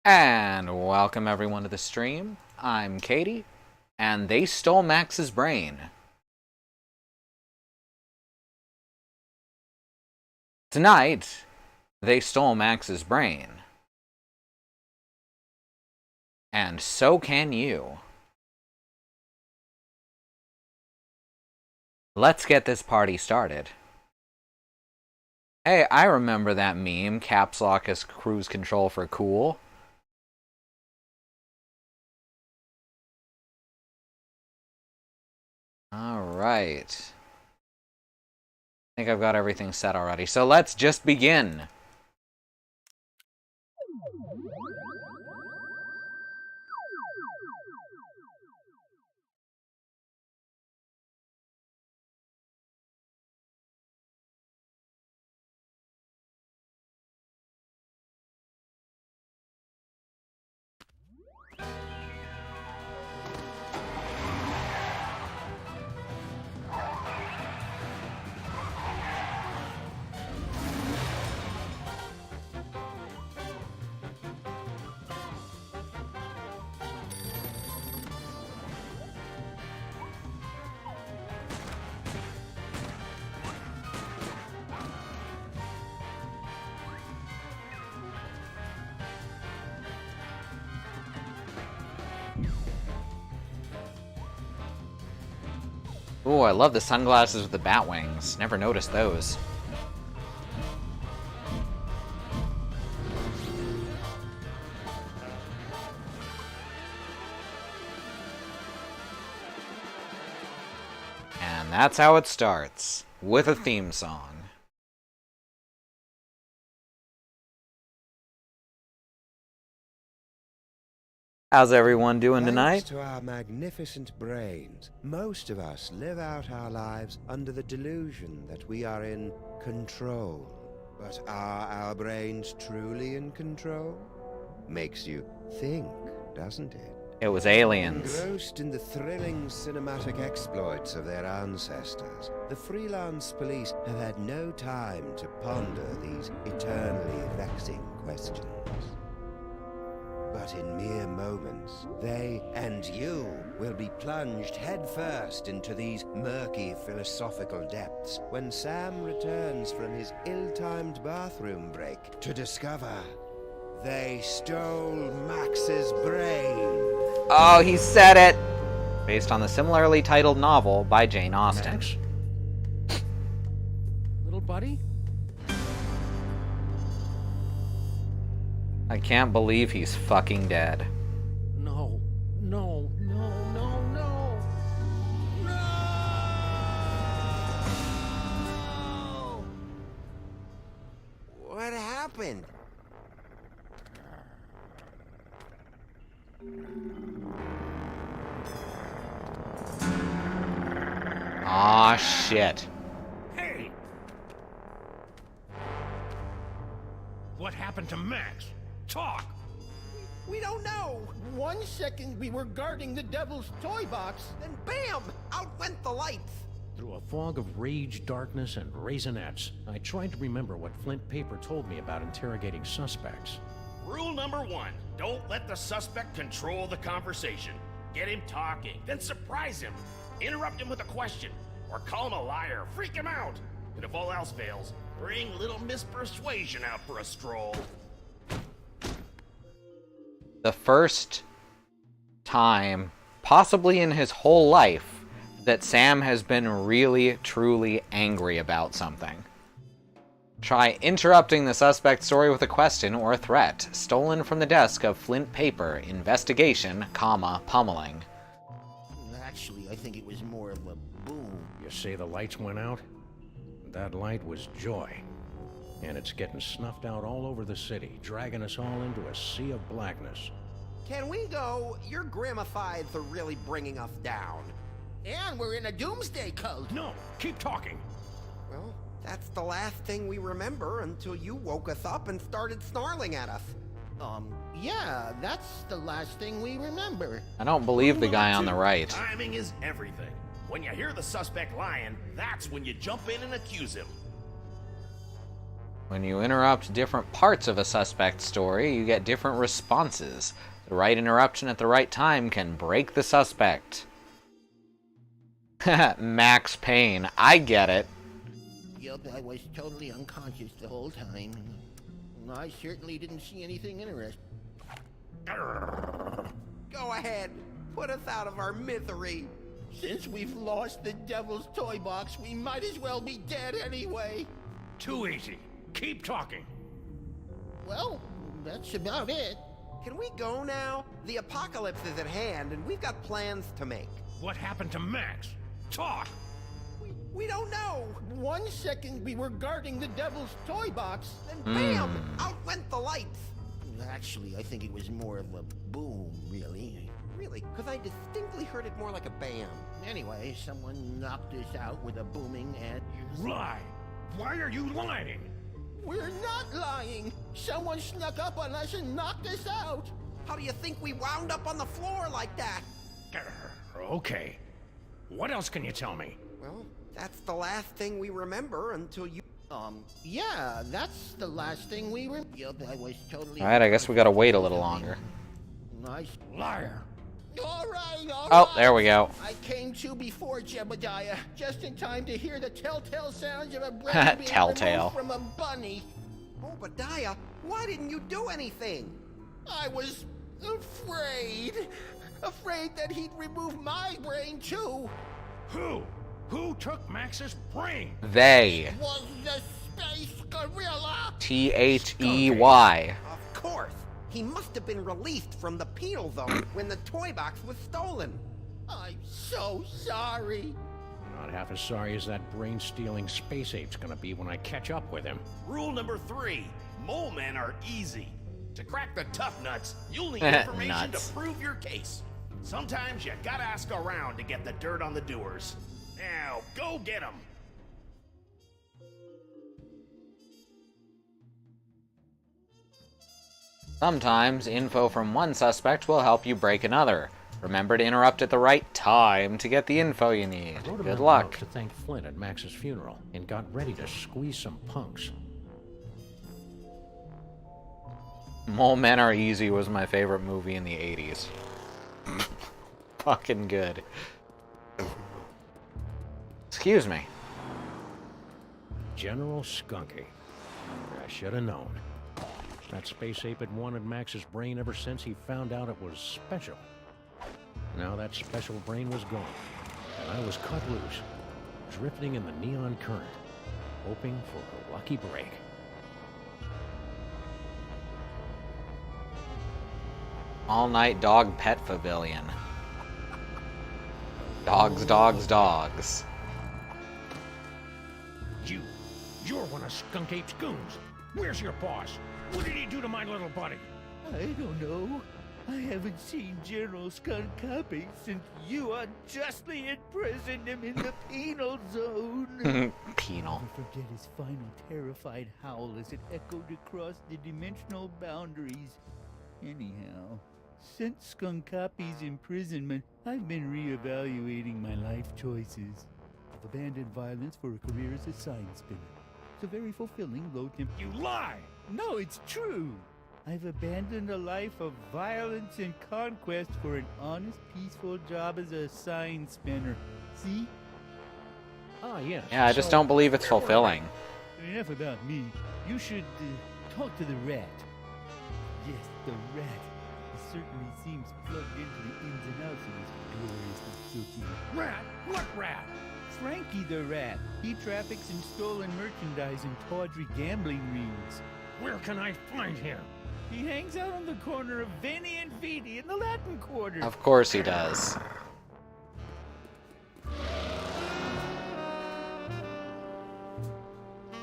And welcome everyone to the stream. I'm Katie, and they stole Max's brain. Tonight, they stole Max's brain. And so can you. Let's get this party started. Hey, I remember that meme, caps lock as cruise control for cool. Alright. I think I've got everything set already, so let's just begin. Ooh, I love the sunglasses with the bat wings. Never noticed those. And that's how it starts, with a theme song. How's everyone doing tonight? Thanks to our magnificent brains, most of us live out our lives under the delusion that we are in control. But are our brains truly in control? Makes you think, doesn't it? It was aliens. Engrossed in the thrilling cinematic exploits of their ancestors, the freelance police have had no time to ponder these eternally vexing questions. But in mere moments, they and you will be plunged headfirst into these murky philosophical depths when Sam returns from his ill-timed bathroom break to discover they stole Max's brain. Oh, he said it! Based on the similarly titled novel by Jane Austen. Max? Little buddy? I can't believe he's fucking dead. No, no, no, no, no. No! What happened? Aw, shit. Hey! What happened to Max? Talk! We don't know. 1 second we were guarding the devil's toy box, then bam! Out went the lights. Through a fog of rage, darkness, and raisinets, I tried to remember what Flint Paper told me about interrogating suspects. Rule number 1, don't let the suspect control the conversation. Get him talking, then surprise him. Interrupt him with a question, or call him a liar, freak him out. And if all else fails, bring little Miss Persuasion out for a stroll. The first time, possibly in his whole life, that Sam has been really, truly angry about something. Try interrupting the suspect's story with a question or a threat, stolen from the desk of Flint Paper, investigation, comma, pummeling. Actually, I think it was more of a boom. You say the lights went out? That light was joy. And it's getting snuffed out all over the city, dragging us all into a sea of blackness. Can we go? You're gramified for really bringing us down. And we're in a doomsday cult. No! Keep talking! Well, that's the last thing we remember until you woke us up and started snarling at us. Yeah, that's the last thing we remember. I don't believe the Rule guy number on the 2, right. Timing is everything. When you hear the suspect lying, that's when you jump in and accuse him. When you interrupt different parts of a suspect's story, you get different responses. The right interruption at the right time can break the suspect. Max Payne. I get it. Yup, I was totally unconscious the whole time. I certainly didn't see anything interesting. Go ahead. Put us out of our misery. Since we've lost the devil's toy box, we might as well be dead anyway. Too easy. Keep talking. Well, that's about it. Can we go now? The apocalypse is at hand, and we've got plans to make. What happened to Max? Talk! We don't know. 1 second we were guarding the devil's toy box. Then bam! Out went the lights. Actually, I think it was more of a boom, really. Really? Because I distinctly heard it more like a bam. Anyway, someone knocked us out with a booming and... You lie! Why are you lying? We're not lying! Someone snuck up on us and knocked us out! How do you think we wound up on the floor like that? Okay. What else can you tell me? Well, that's the last thing we remember until you... Yeah, that's the last thing we were... Yup, I was totally... Alright, I guess we gotta wait a little longer. Nice. Liar! Alright. Oh, there we go. I came to before Jebediah, just in time to hear the telltale sounds of a brain being Telltale. removed from a bunny. Obadiah, why didn't you do anything? I was afraid. Afraid that he'd remove my brain too. Who? Who took Max's brain? They. Was the space gorilla? They. Of course. He must have been released from the penal zone when the toy box was stolen. I'm so sorry. Not half as sorry as that brain-stealing space ape's gonna be when I catch up with him. Rule number 3, mole men are easy. To crack the tough nuts, you'll need information Nuts. to prove your case. Sometimes you gotta ask around to get the dirt on the doers. Now, go get 'em. Sometimes info from one suspect will help you break another. Remember to interrupt at the right time to get the info you need. I wrote a Good memo luck. to thank Flint at Max's funeral and got ready to squeeze some punks. Mole Men Are Easy was my favorite movie in the 80s. Fucking good. Excuse me. General Skunky. I should have known. That space ape had wanted Max's brain ever since he found out it was special. Now that special brain was gone, and I was cut loose, drifting in the neon current, hoping for a lucky break. All-night dog pet pavilion. Dogs, dogs, dogs. You're one of Skunk Ape's goons. Where's your boss? What did he do to my little buddy? I don't know. I haven't seen General Skunkapi since you unjustly imprisoned him in the penal zone. Penal. Never forget his final terrified howl as it echoed across the dimensional boundaries. Anyhow, since Skunkapi's imprisonment, I've been reevaluating my life choices. I've abandoned violence for a career as a sign spinner. It's a very fulfilling, low-temp... You lie! No, it's true! I've abandoned a life of violence and conquest for an honest, peaceful job as a sign spinner. See? Ah, yes. Yeah, I just don't believe it's fulfilling. Enough about me. You should talk to the rat. Yes, the rat. He certainly seems plugged into the ins and outs of this gloriously silky. Rat? What rat? Frankie the rat. He traffics in stolen merchandise and tawdry gambling rings. Where can I find him? He hangs out on the corner of Veni and Vidi in the Latin Quarter. Of course he does.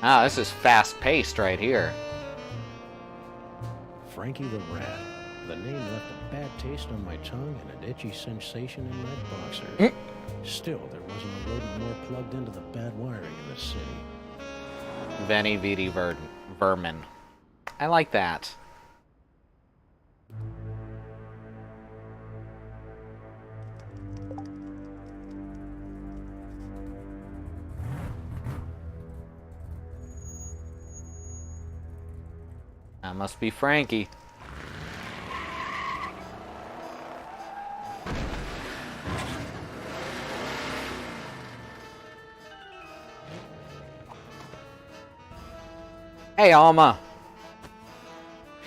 Ah, this is fast-paced right here. Frankie the Rat. The name left a bad taste on my tongue and an itchy sensation in my boxers. Still, there wasn't a rodent more plugged into the bad wiring in the city. Veni Vidi Vermin. I like that. That must be Frankie. Hey, Alma.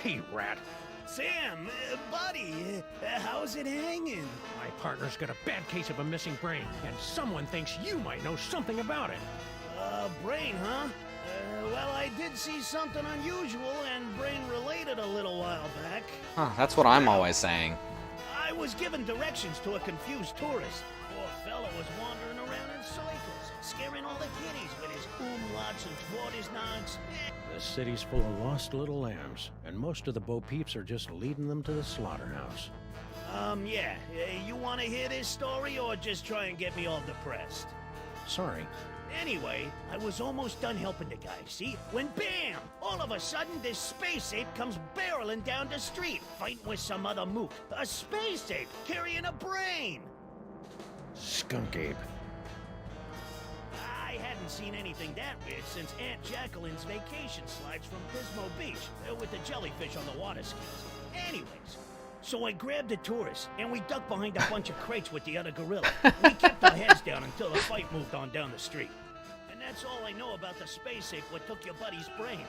Hey, rat. Sam, buddy, how's it hanging? My partner's got a bad case of a missing brain, and someone thinks you might know something about it. Brain, huh? Well, I did see something unusual and brain-related a little while back. Huh, that's what I'm always saying. I was given directions to a confused tourist. Poor fella was wandering around in circles, scaring all the kiddies with his umlauts and Vortisnachts. This city's full of lost little lambs, and most of the Bo Peeps are just leading them to the slaughterhouse. Yeah. You want to hear this story or just try and get me all depressed? Sorry. Anyway, I was almost done helping the guy, see? When bam! All of a sudden, this space ape comes barreling down the street, fighting with some other mook. A space ape carrying a brain! Skunk ape. I hadn't seen anything that weird since Aunt Jacqueline's vacation slides from Pismo Beach, with the jellyfish on the water skis. Anyways, so I grabbed the tourist, and we ducked behind a bunch of crates with the other gorilla. We kept our heads down until the fight moved on down the street. And that's all I know about the space ape what took your buddy's brain.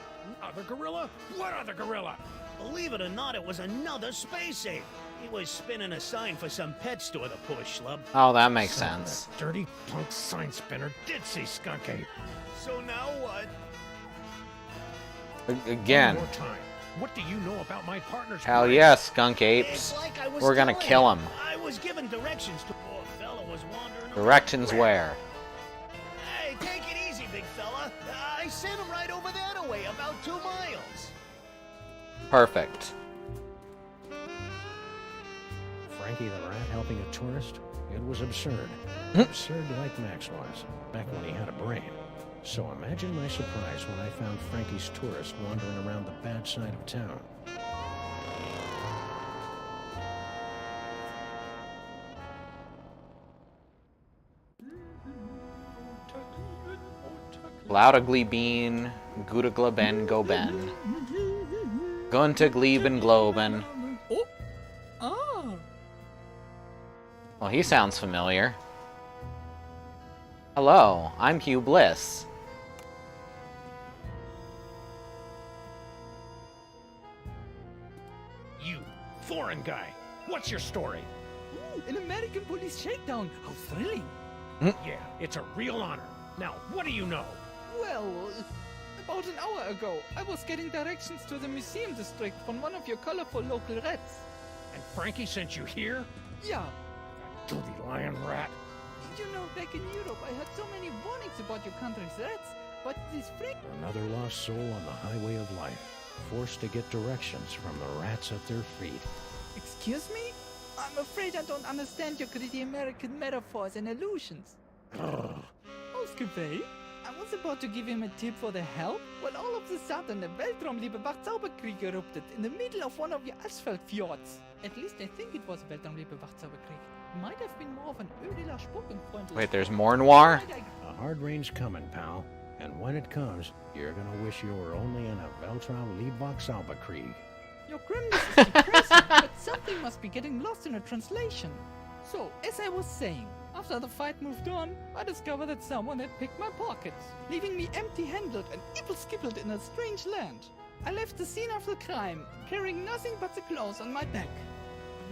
Other gorilla? What other gorilla? Believe it or not, it was another space ape. He was spinning a sign for some pet store, the poor schlub. Oh, that makes Son of sense. that dirty punk sign spinner did see skunk ape. So now what? Again. One more time. What do you know about my partner's Hell brain? yeah, skunk apes. It's like I was We're gonna telling kill you. him. I was given directions to poor fella was wandering around. Directions where? Hey, take it easy, big fella. I sent him right over that way, about 2 miles. Perfect. Frankie the rat helping a tourist? It was absurd. Absurd like Max was, back when he had a brain. So imagine my surprise when I found Frankie's tourist wandering around the bad side of town. Loudagly bean, Goodagla ben go ben. Gunta gleben globen. Oh! Ah! Well, he sounds familiar. Hello, I'm Hugh Bliss. You, foreign guy, what's your story? Ooh, an American police shakedown! How thrilling! Yeah, it's a real honor. Now, what do you know? Well, about an hour ago, I was getting directions to the museum district from one of your colorful local rats. And Frankie sent you here? Yeah, Dirty lion rat. you know, back in Europe, I had so many warnings about your country's rats, but this freak... Another lost soul on the highway of life, forced to get directions from the rats at their feet. Excuse me? I'm afraid I don't understand your greedy American metaphors and allusions. Ausgewählt? I was about to give him a tip for the help, when all of a sudden the Weltraumliebe Wachzauberkrieg erupted in the middle of one of your asphalt fjords. At least I think it was Weltraumliebe Wachzauberkrieg. Might have been more of an Ödeler Spuckenfreundlich. Wait, there's more noir? A hard rain's coming, pal. And when it comes, you're gonna wish you were only in a Weltraum Liebwachsauberkrieg. Your grimness is depressing, but something must be getting lost in a translation. So, as I was saying, after the fight moved on, I discovered that someone had picked my pockets, leaving me empty-handed and evil-skippled in a strange land. I left the scene of the crime, carrying nothing but the clothes on my back.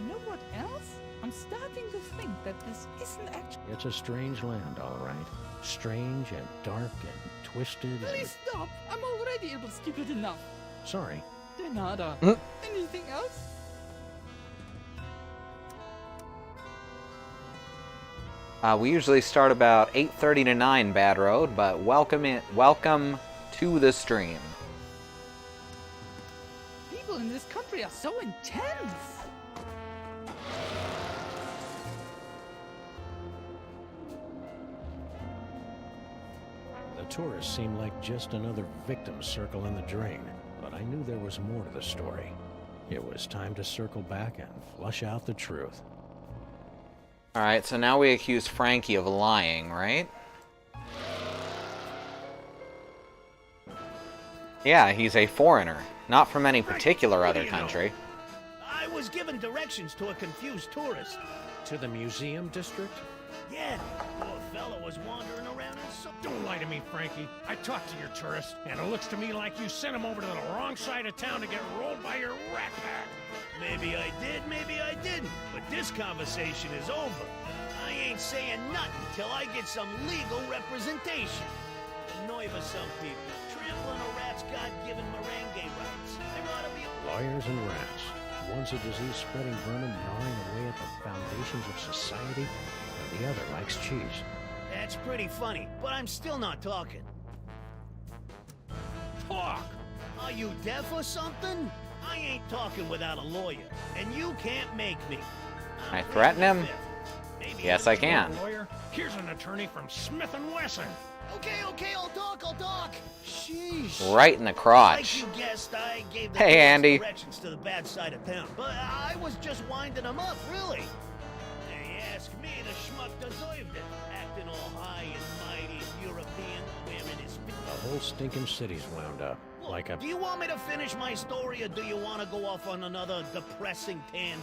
You know what else? I'm starting to think that this isn't actually... It's a strange land, all right. Strange and dark and twisted and... Please stop! I'm already evil-skippled enough. Sorry. De nada. Anything else? We usually start about 8:30 to 9 Bad Road, but welcome to the stream. People in this country are so intense. The tourists seemed like just another victim circle in the drain, but I knew there was more to the story. It was time to circle back and flush out the truth. Alright, so now we accuse Frankie of lying, right? Yeah, he's a foreigner. Not from any Frankie, particular what other do you know? country. I was given directions to a confused tourist. To the museum district? Yeah, poor fella was wandering around in some... Don't lie to me, Frankie. I talked to your tourist, and it looks to me like you sent him over to the wrong side of town to get rolled by your rat pack. Maybe I did, maybe I didn't. But this conversation is over. I ain't saying nothing till I get some legal representation. Annoying for some people. Trampling a rat's God-given merengue rights. There ought to be a... Lawyers and rats. One's a disease-spreading vermin gnawing away at the foundations of society, and the other likes cheese. That's pretty funny, but I'm still not talking. Talk! Are you deaf or something? I ain't talking without a lawyer, and you can't make me. I threaten him? Maybe Yes, I can. Lawyer, here's an attorney from Smith & Wesson. Okay, I'll talk. Sheesh. Right in the Like crotch. you guessed, I gave the Hey, tourist Andy. directions to the bad side of town, but I was just winding them up, really. They ask me, the schmuck deserved it, acting all high and mighty, European, wearing his... The whole stinking city's wound up. Like a... Do you want me to finish my story, or do you want to go off on another depressing tangent?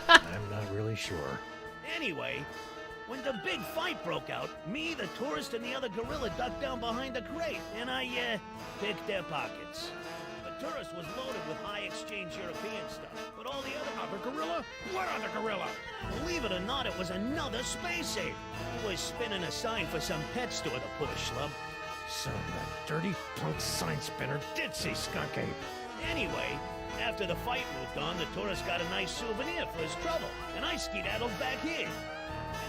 I'm not really sure. Anyway, when the big fight broke out, me, the tourist, and the other gorilla ducked down behind the crate, and I, picked their pockets. The tourist was loaded with high-exchange European stuff, but all the Other gorilla? What other gorilla? believe it or not, it was another space ape. He was spinning a sign for some pet store, the poor schlub. Son of a dirty punk sign spinner did say skunk ape. Anyway, after the fight moved on, the tourist got a nice souvenir for his trouble, and I skedaddled back here.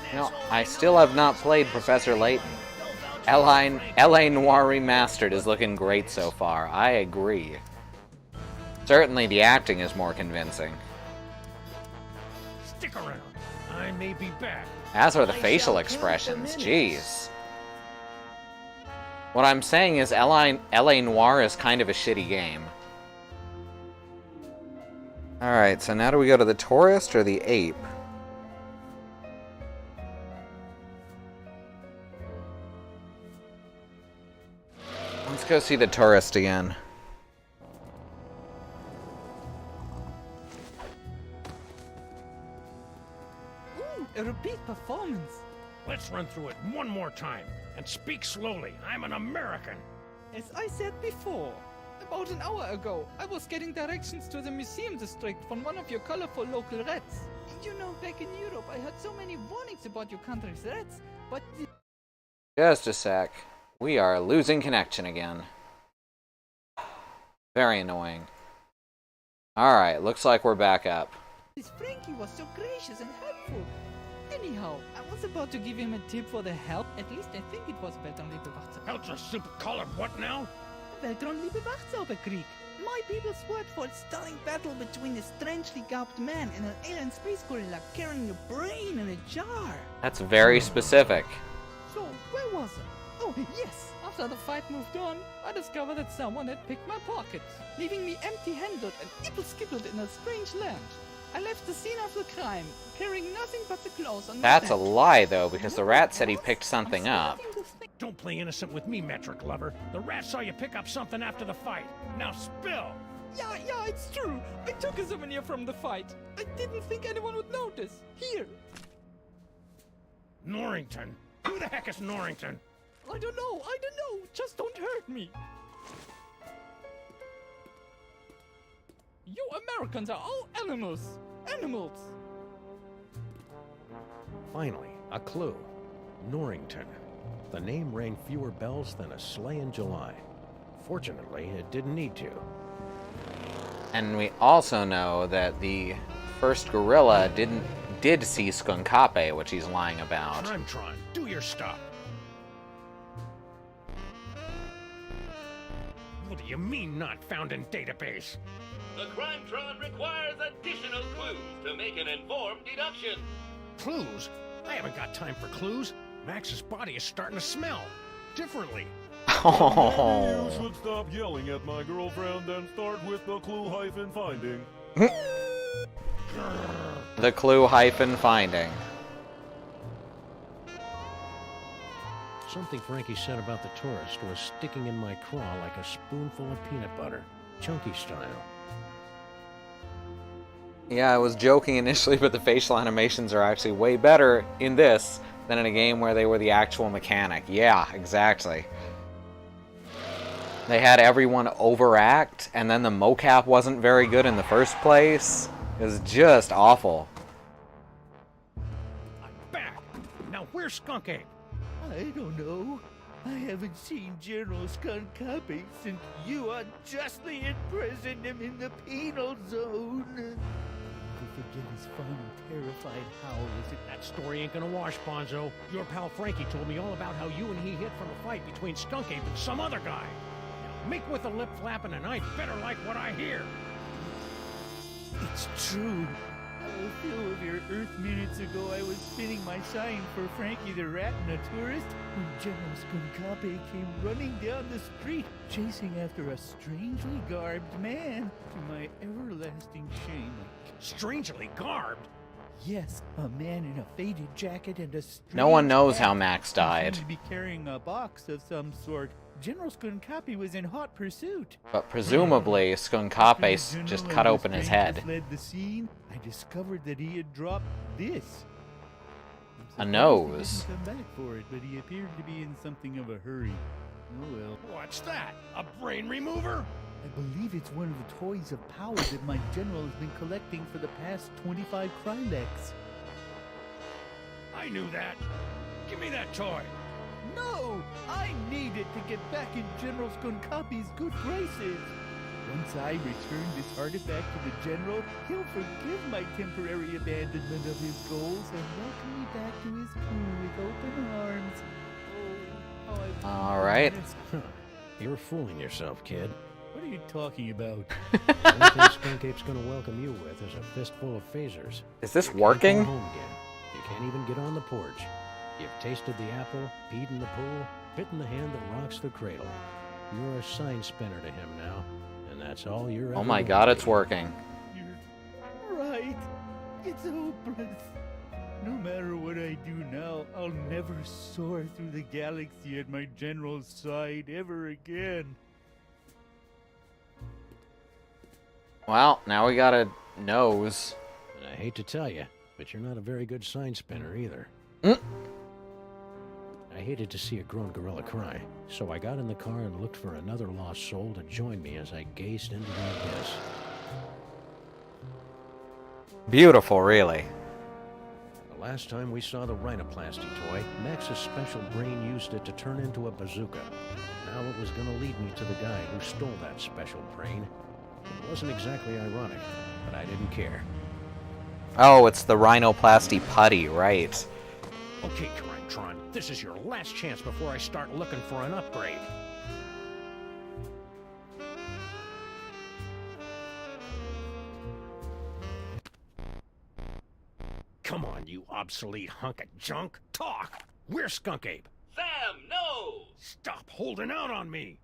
And No, that's all I know. still have not played Professor Layton. LA Noire Remastered is looking great so far. I agree. Certainly the acting is more convincing. Stick around. I may be back. As are the I facial shall expressions. count the minutes. Jeez. What I'm saying is LA Noire is kind of a shitty game. Alright, so now do we go to the tourist or the ape? Let's go see the tourist again. Ooh, a repeat performance. Let's run through it one more time. And speak slowly. I'm an American. As I said before, about an hour ago, I was getting directions to the museum district from one of your colorful local rats. You know, back in Europe, I heard so many warnings about your country's rats, but Just a sec. We are losing connection again. Very annoying. Alright, looks like we're back up. this Frankie was so gracious and helpful. Anyhow, I was about to give him a tip for the help. At least I think it was Weltraumliebe Wachsauber. Helter soup colored what now? Weltraumliebe Wachsauberkrieg. My people's word for a stunning battle between a strangely garbed man and an alien space gorilla carrying a brain in a jar. That's very specific. So, where was I? Oh, yes! After the fight moved on, I discovered that someone had picked my pockets, leaving me empty-handed and ibble-skibbled in a strange land. I left the scene of the crime, carrying nothing but the clothes on my That's a back. lie, though, because the What rat said he else? picked something I'm up. starting to think- Don't play innocent with me, metric lover. The rat saw you pick up something after the fight. Now spill! Yeah, it's true. I took a souvenir from the fight. I didn't think anyone would notice. Here. Norrington. Who the heck is Norrington? I don't know. Just don't hurt me. You Americans are all animals. Animals. Finally, a clue. Norrington. The name rang fewer bells than a sleigh in July. Fortunately, it didn't need to. And we also know that the first gorilla did see Skunkape, which he's lying about. Primetron, do your stuff. What do you mean not found in database? The Crimetron requires additional clues to make an informed deduction. Clues? I haven't got time for clues. Max's body is starting to smell. Differently. Oh. You should stop yelling at my girlfriend and start with the clue hyphen finding. The clue hyphen finding. Something Frankie said about the tourist was sticking in my craw like a spoonful of peanut butter. Chunky style. Yeah, I was joking initially, but the facial animations are actually way better in this than in a game where they were the actual mechanic. Yeah, exactly. They had everyone overact, and then the mocap wasn't very good in the first place. It was just awful. I'm back! Now where's Skunk Ape? I don't know. I haven't seen General Skunkapi since you unjustly imprisoned him in the penal zone. To forget his fun, terrified howl as it... That story ain't gonna wash, Bonzo. Your pal Frankie told me all about how you and he hid from a fight between Skunk Ape and some other guy. Now make with the lip flapping and I better like what I hear. It's true. A few of your Earth minutes ago, I was spinning my sign for Frankie the Rat and a tourist when General Skunkapi came running down the street, chasing after a strangely garbed man, to my everlasting shame. Strangely garbed? Yes, a man in a faded jacket and a strange No one knows hat. how Max He died. seemed to be carrying a box of some sort. General Skunkapi was in hot pursuit. But presumably, Skunkapes After just the cut general open and his the strangers head. Fled the scene, I discovered that he had dropped this. A I'm surprised nose. He didn't come back for it, but he appeared to be in something of a hurry. Oh well. What's that? A brain remover? I believe it's one of the toys of power that my general has been collecting for the past 25 Kryleks. I knew that. Give me that toy. No! I need it to get back in General Skunkapi's good graces. Once I return this artifact to the General, he'll forgive my temporary abandonment of his goals and welcome me back to his crew with open arms. Oh, how I've Alright. missed- You're fooling yourself, kid. What are you talking about? The only thing Skunk Ape's gonna welcome you with is a fistful of phasers. Is this You can't working? go home again. You can't even get on the porch. You've tasted the apple, peed in the pool, bitten the hand that rocks the cradle. You're a sign spinner to him now, and that's all you're Oh ever my gonna god, be. it's working. You're right. It's hopeless. No matter what I do now, I'll never soar through the galaxy at my general's side ever again. Well, now we got a nose. And I hate to tell you, but you're not a very good sign spinner either. Mm. I hated to see a grown gorilla cry, so I got in the car and looked for another lost soul to join me as I gazed into the abyss. Beautiful, really. The last time we saw the rhinoplasty toy, Max's special brain used it to turn into a bazooka. Now it was going to lead me to the guy who stole that special brain. It wasn't exactly ironic, but I didn't care. Oh, it's the rhinoplasty putty, right. Okay, Tron, this is your last chance before I start looking for an upgrade. Come on, you obsolete hunk of junk. Talk! Where's Skunk Ape? Sam, no! Stop holding out on me!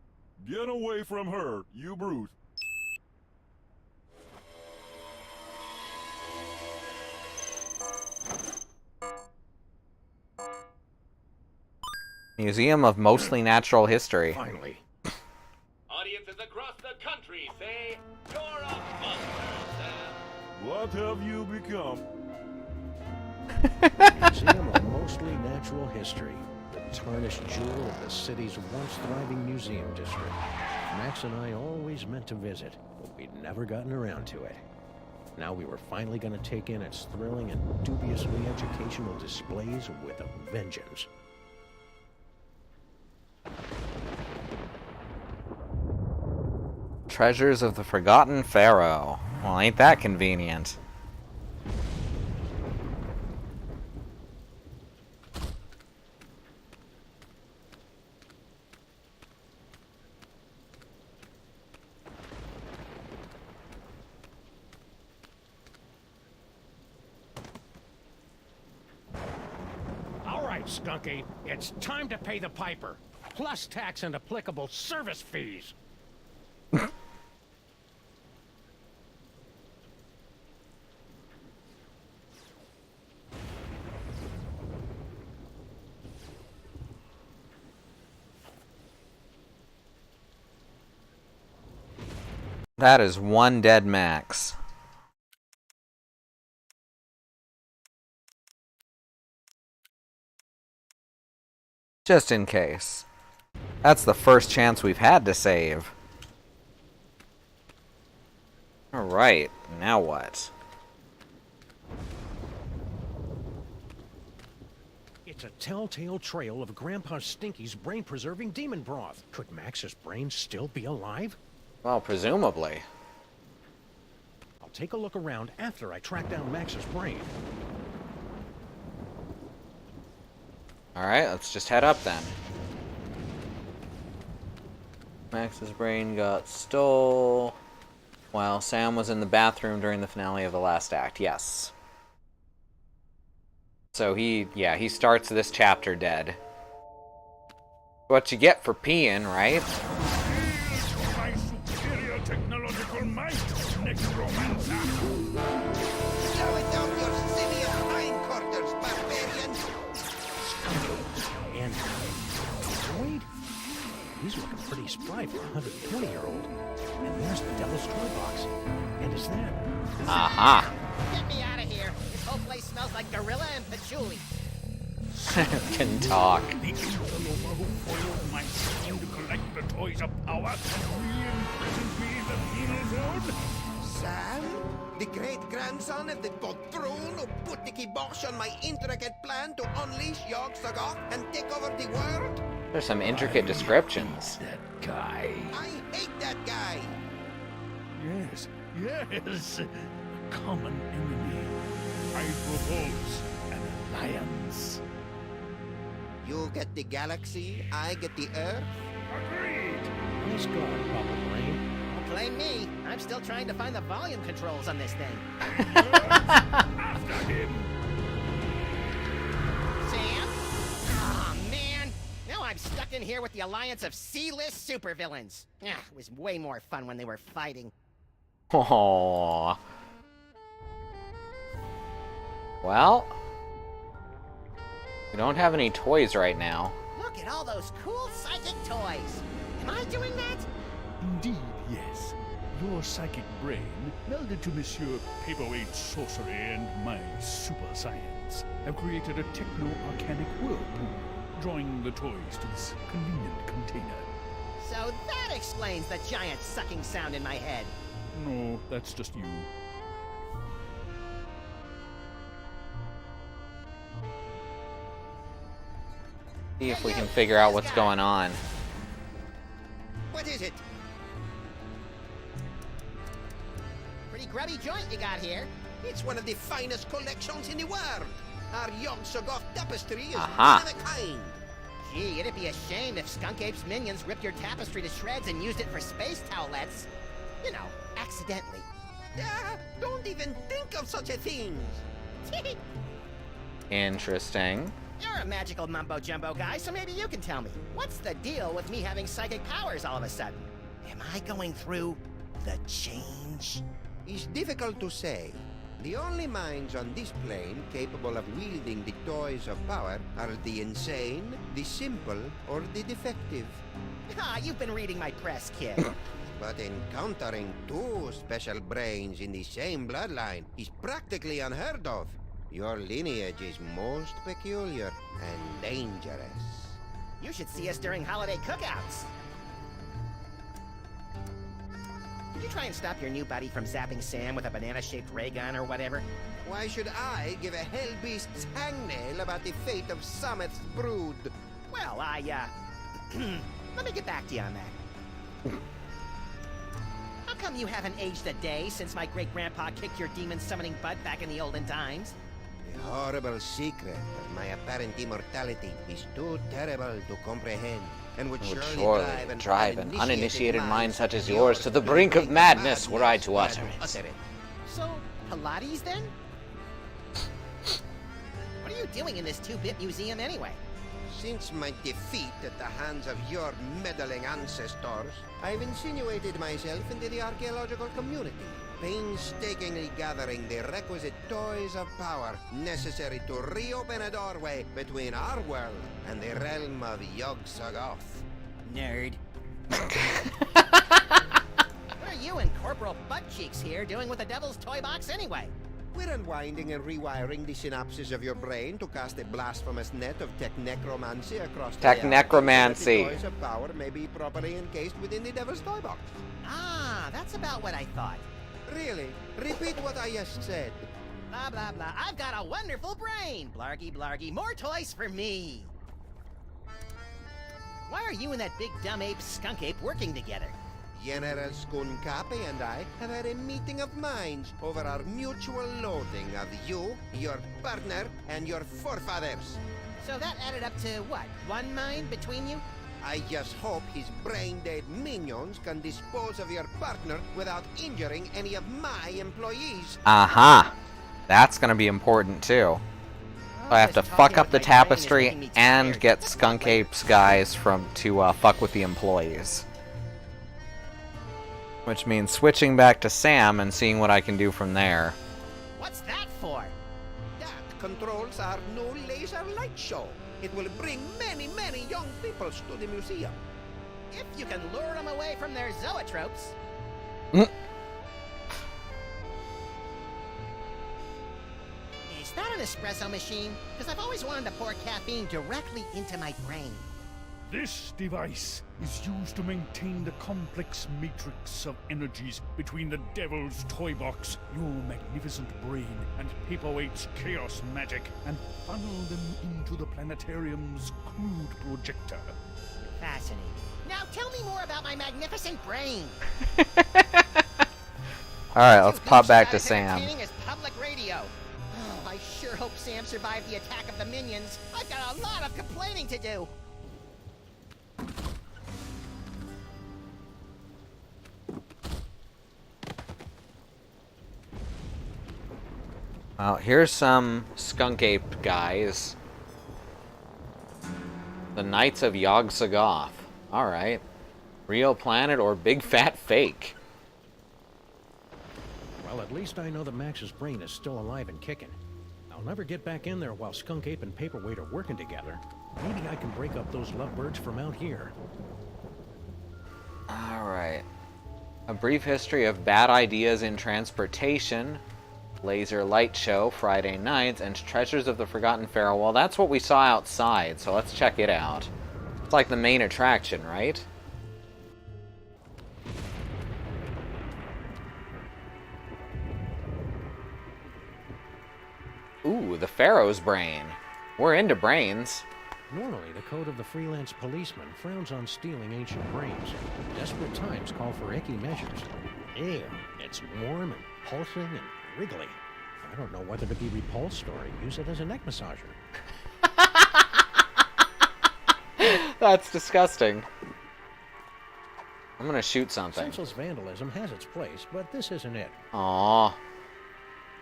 Get away from her, you brute. Museum of Mostly Natural History. Finally. Audiences across the country say, you're a monster, Sam. What have you become? Museum of Mostly Natural History. The tarnished jewel of the city's once thriving museum district. Max and I always meant to visit, but we'd never gotten around to it. Now we were finally going to take in its thrilling and dubiously educational displays with a vengeance. Treasures of the Forgotten Pharaoh. Well, ain't that convenient. All right, Skunk Ape, it's time to pay the piper, plus tax and applicable service fees. That is one dead Max. Just in case. That's the first chance we've had to save. Alright, now what? It's a telltale trail of Grandpa Stinky's brain-preserving demon broth. Could Max's brain still be alive? Well, presumably. I'll take a look around after I track down Max's brain. Alright, let's just head up then. Max's brain got stole while Sam was in the bathroom during the finale of the last act. Yes. So he starts this chapter dead. What you get for peeing, right? My superior technological might, necromancer. Slow it down your simian hindquarters, barbarian! And wait, he's looking pretty spry for a 120-year-old. And there's the devil's toolbox. And is that? Aha. Get me out of here. This whole place smells like gorilla and patchouli. Can talk. The interloper who foiled my scheme to collect the toys of power and re-imprisoned me in the penal zone? Sam? The great-grandson of the patrol who put the kibosh on my intricate plan to unleash Yog-Sothoth and take over the world? There's some intricate descriptions. That guy. I hate that guy! Yes, yes. A common enemy. I propose an alliance. You get the galaxy, I get the Earth? Agreed. Nice going, Papa Brain. Don't blame me. I'm still trying to find the volume controls on this thing. After him. Sam? Oh, man. Now I'm stuck in here with the alliance of C-list supervillains. It was way more fun when they were fighting. Aww. Well, we don't have any toys right now. Look at all those cool psychic toys. Am I doing that? Indeed, yes. Your psychic brain, melded to Monsieur Paperweight's sorcery and my super science, have created a techno-arcanic whirlpool, drawing the toys to this convenient container. So that explains the giant sucking sound in my head. No, that's just you. See if we can figure out what's going on. What is it? Pretty grubby joint you got here. It's one of the finest collections in the world. Our Yog-Sothoth tapestry is Aha. one of a kind. Gee, it'd be a shame if Skunk Ape's minions ripped your tapestry to shreds and used it for space towelettes. You know, accidentally. Don't even think of such a thing. Interesting. You're a magical mumbo-jumbo guy, so maybe you can tell me. What's the deal with me having psychic powers all of a sudden? Am I going through the change? It's difficult to say. The only minds on this plane capable of wielding the toys of power are the insane, the simple, or the defective. Ah, you've been reading my press, kid. But encountering two special brains in the same bloodline is practically unheard of. Your lineage is most peculiar and dangerous. You should see us during holiday cookouts. Did you try and stop your new buddy from zapping Sam with a banana-shaped ray gun or whatever? Why should I give a hell-beast's hangnail about the fate of Summith's brood? Well, let me get back to you on that. How come you haven't aged a day since my great-grandpa kicked your demon-summoning butt back in the olden times? The horrible secret of my apparent immortality is too terrible to comprehend, and would surely drive an uninitiated mind such as yours to the brink of madness were I to utter it. So, Pilates then? What are you doing in this 2-bit museum anyway? Since my defeat at the hands of your meddling ancestors, I've insinuated myself into the archaeological community, painstakingly gathering the requisite toys of power necessary to reopen a doorway between our world and the realm of Yog-Sothoth. Nerd. What are you and Corporal Buttcheeks here doing with the Devil's Toy Box anyway? We're unwinding and rewiring the synapses of your brain to cast a blasphemous net of technecromancy across the Technecromancy. reality, so that the toys of power may be properly encased within the Devil's Toy Box. Ah, that's about what I thought. Really? Repeat what I just said. Blah, blah, blah. I've got a wonderful brain. Blargy, blargy. More toys for me. Why are you and that big dumb ape skunk ape working together? General Skunkapi and I have had a meeting of minds over our mutual loathing of you, your partner, and your forefathers. So that added up to what? 1 mind between you? I just hope his brain-dead minions can dispose of your partner without injuring any of my employees. Uh-huh. That's gonna be important, too. So I have to fuck up the tapestry and get Skunk Ape's guys to fuck with the employees. Which means switching back to Sam and seeing what I can do from there. What's that for? That controls our new laser light show. It will bring many, many young people to the museum. If you can lure them away from their zoetropes. Is that an espresso machine? Because I've always wanted to pour caffeine directly into my brain. This device is used to maintain the complex matrix of energies between the Devil's Toy Box, your magnificent brain, and Paperweight's chaos magic, and funnel them into the planetarium's crude projector. Fascinating. Now tell me more about my magnificent brain. Alright, let's pop back to Sam. Entertaining as public radio. Oh, I sure hope Sam survived the attack of the minions. I've got a lot of complaining to do. Well, here's some Skunk Ape guys. The Knights of Yog-Sothoth. Alright. Real planet or big fat fake? Well, at least I know that Max's brain is still alive and kicking. I'll never get back in there while Skunk Ape and Paperweight are working together. Maybe I can break up those lovebirds from out here. Alright. A brief history of bad ideas in transportation. Laser light show Friday nights, and Treasures of the Forgotten Pharaoh. Well, that's what we saw outside, so let's check it out. It's like the main attraction, right? Ooh, the Pharaoh's brain. We're into brains. Normally, the code of the freelance policeman frowns on stealing ancient brains. Desperate times call for icky measures. Ew, it's warm and pulsing and wriggly. I don't know whether to be repulsed or use it as a neck massager. That's disgusting. I'm gonna shoot something. Senseless vandalism has its place, but this isn't it. Aww.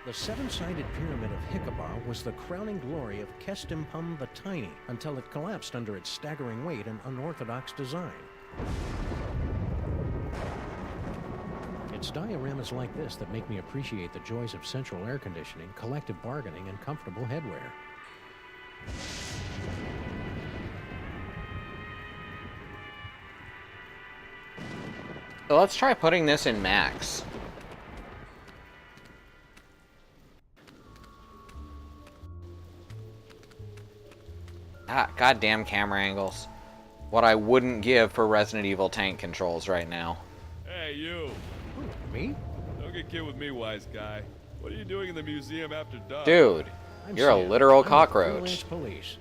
The seven-sided pyramid of Hikaba was the crowning glory of Kestimpum the Tiny until it collapsed under its staggering weight and unorthodox design. It's dioramas like this that make me appreciate the joys of central air conditioning, collective bargaining, and comfortable headwear. So let's try putting this in max. Ah, goddamn camera angles. What I wouldn't give for Resident Evil tank controls right now. Hey, you. Me? Don't get kid with me, wise guy. What are you doing in the museum after dark? Dude, you're a literal cockroach. Freelance police.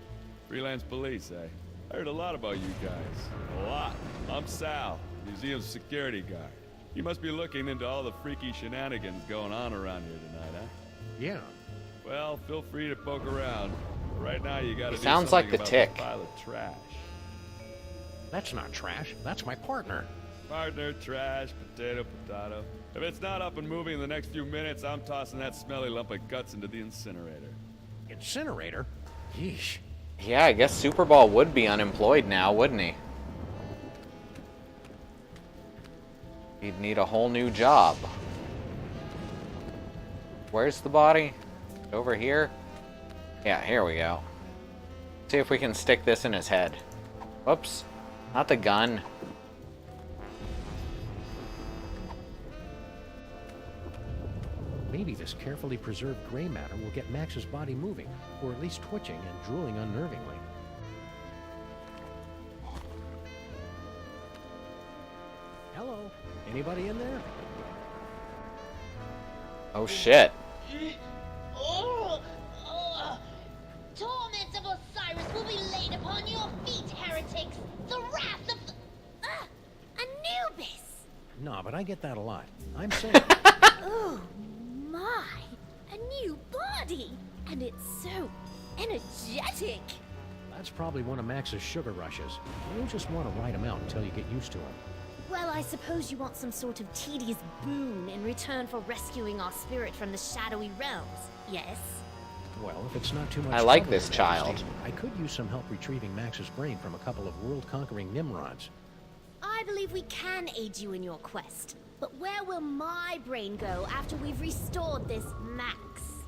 Freelance police, eh? I heard a lot about you guys. A lot. I'm Sal, museum's security guard. You must be looking into all the freaky shenanigans going on around here tonight, huh? Yeah. Well, feel free to poke around. But right now, you gotta do Sounds something like the about Tick. the pile of trash. That's not trash. That's my partner. Partner, trash, potato, potato. If it's not up and moving in the next few minutes, I'm tossing that smelly lump of guts into the incinerator. Incinerator? Yeesh. Yeah, I guess Superball would be unemployed now, wouldn't he? He'd need a whole new job. Where's the body? Over here? Yeah, here we go. See if we can stick this in his head. Whoops. Not the gun. Maybe this carefully preserved gray matter will get Max's body moving, or at least twitching and drooling unnervingly. Hello? Anybody in there? Oh shit. Torment of Osiris will be laid upon your feet, heretics! The wrath of Anubis! No, but I get that a lot. I'm saying... Oh my! A new body! And it's so energetic! That's probably one of Max's sugar rushes. You'll just want to ride him out until you get used to him. Well, I suppose you want some sort of tedious boon in return for rescuing our spirit from the shadowy realms, yes? Well, if it's not too much I like trouble, this Your child. Majesty, I could use some help retrieving Max's brain from a couple of world-conquering Nimrods. I believe we can aid you in your quest. But where will my brain go after we've restored this Max?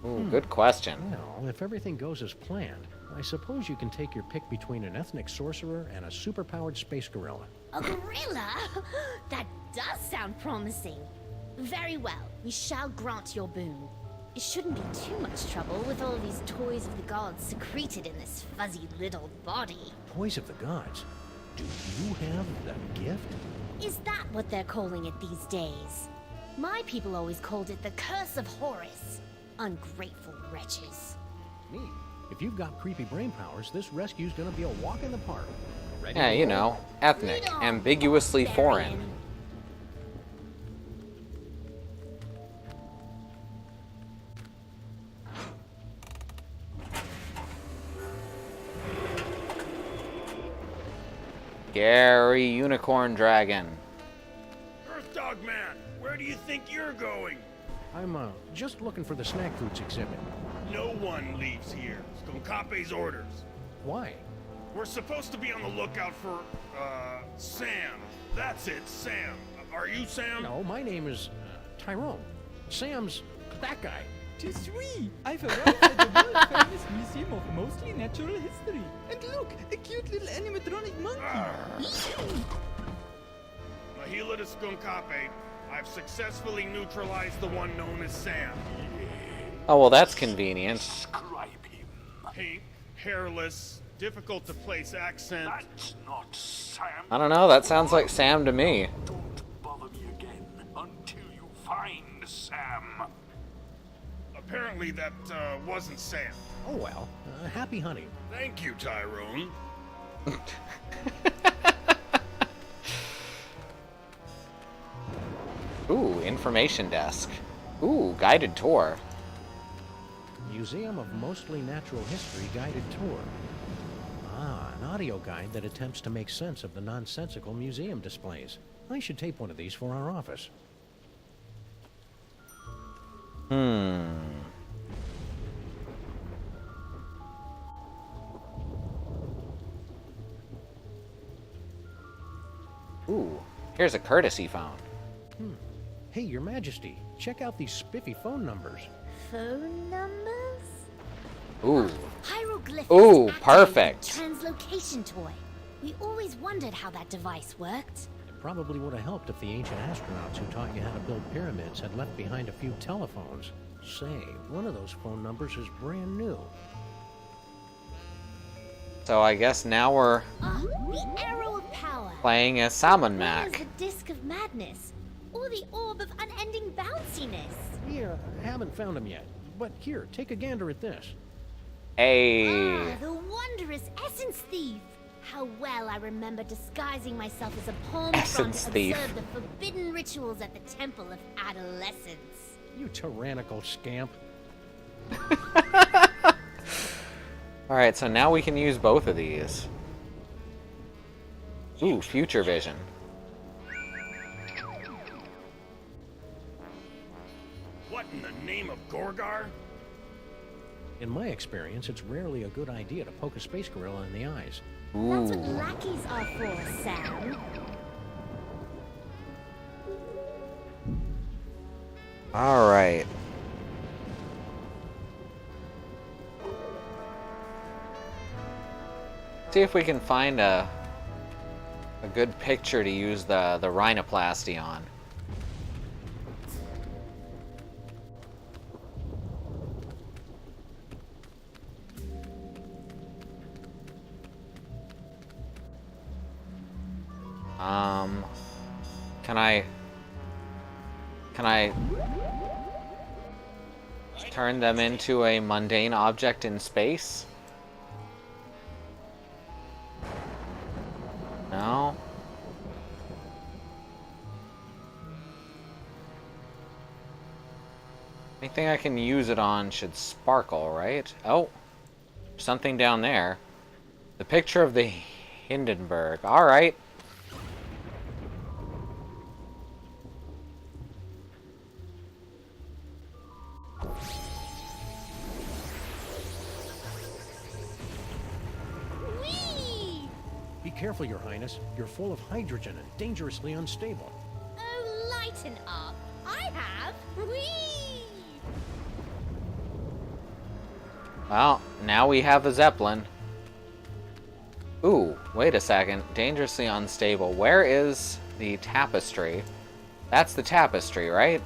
Ooh, good question. Well, if everything goes as planned, I suppose you can take your pick between an ethnic sorcerer and a superpowered space gorilla. A gorilla? That does sound promising. Very well, we shall grant your boon. It shouldn't be too much trouble with all these toys of the gods secreted in this fuzzy little body. Toys of the gods? Do you have the gift? Is that what they're calling it these days? My people always called it the Curse of Horus. Ungrateful wretches. Neat. If you've got creepy brain powers, this rescue's gonna be a walk in the park. Ready Yeah, to you roll? know, ethnic, ambiguously foreign. Gary Unicorn Dragon. Earth Dog Man, where do you think you're going? I'm, just looking for the snack foods exhibit. No one leaves here. Skonkape's orders. Why? We're supposed to be on the lookout for, Sam. That's it, Sam. Are you Sam? No, my name is, Tyrone. Sam's that guy. Tis we! I've arrived at the world-famous Museum of Mostly Natural History. And look, a cute little animatronic monkey. Mahila to Skonkape, I've successfully neutralized the one known as Sam. Oh, well, that's convenient. Describe him. Pink, hairless, difficult to place accent. That's not Sam. I don't know, that sounds like Sam to me. Don't bother me again until you find Sam. Apparently that, wasn't Sam. Oh well, happy hunting. Thank you, Tyrone. Ooh, information desk. Ooh, guided tour. Museum of Mostly Natural History guided tour. Ah, an audio guide that attempts to make sense of the nonsensical museum displays. I should tape one of these for our office. Ooh, here's a courtesy phone. Hey, Your Majesty, check out these spiffy phone numbers. Phone numbers? Ooh. Hieroglyphics. Ooh, activated perfect. Translocation toy. We always wondered how that device worked. It probably would have helped if the ancient astronauts who taught you how to build pyramids had left behind a few telephones. Say, one of those phone numbers is brand new. So I guess now we're The Arrow of Power. playing as Salmon Where's Mac. the Disc of Madness? Or the Orb of Unending Bounciness? Yeah, haven't found them yet. But here, take a gander at this. Hey. Ah, the wondrous Essence Thief! How well I remember disguising myself as a palm frond Essence to Thief. observe the forbidden rituals at the Temple of Adolescence. You tyrannical scamp. Alright, so now we can use both of these. Ooh, future vision. What in the name of Gorgar? In my experience, it's rarely a good idea to poke a space gorilla in the eyes. That's what Ooh. lackeys are for, Sam. Alright. See if we can find a good picture to use the rhinoplasty on. Can I turn them into a mundane object in space? No? Anything I can use it on should sparkle, right? Oh, something down there. The picture of the Hindenburg. Alright. Whee! Be careful, Your Highness. You're full of hydrogen and dangerously unstable. Oh, lighten up. I have. Whee! Well, now we have a Zeppelin. Ooh, wait a second. Dangerously unstable. Where is the tapestry? That's the tapestry, right?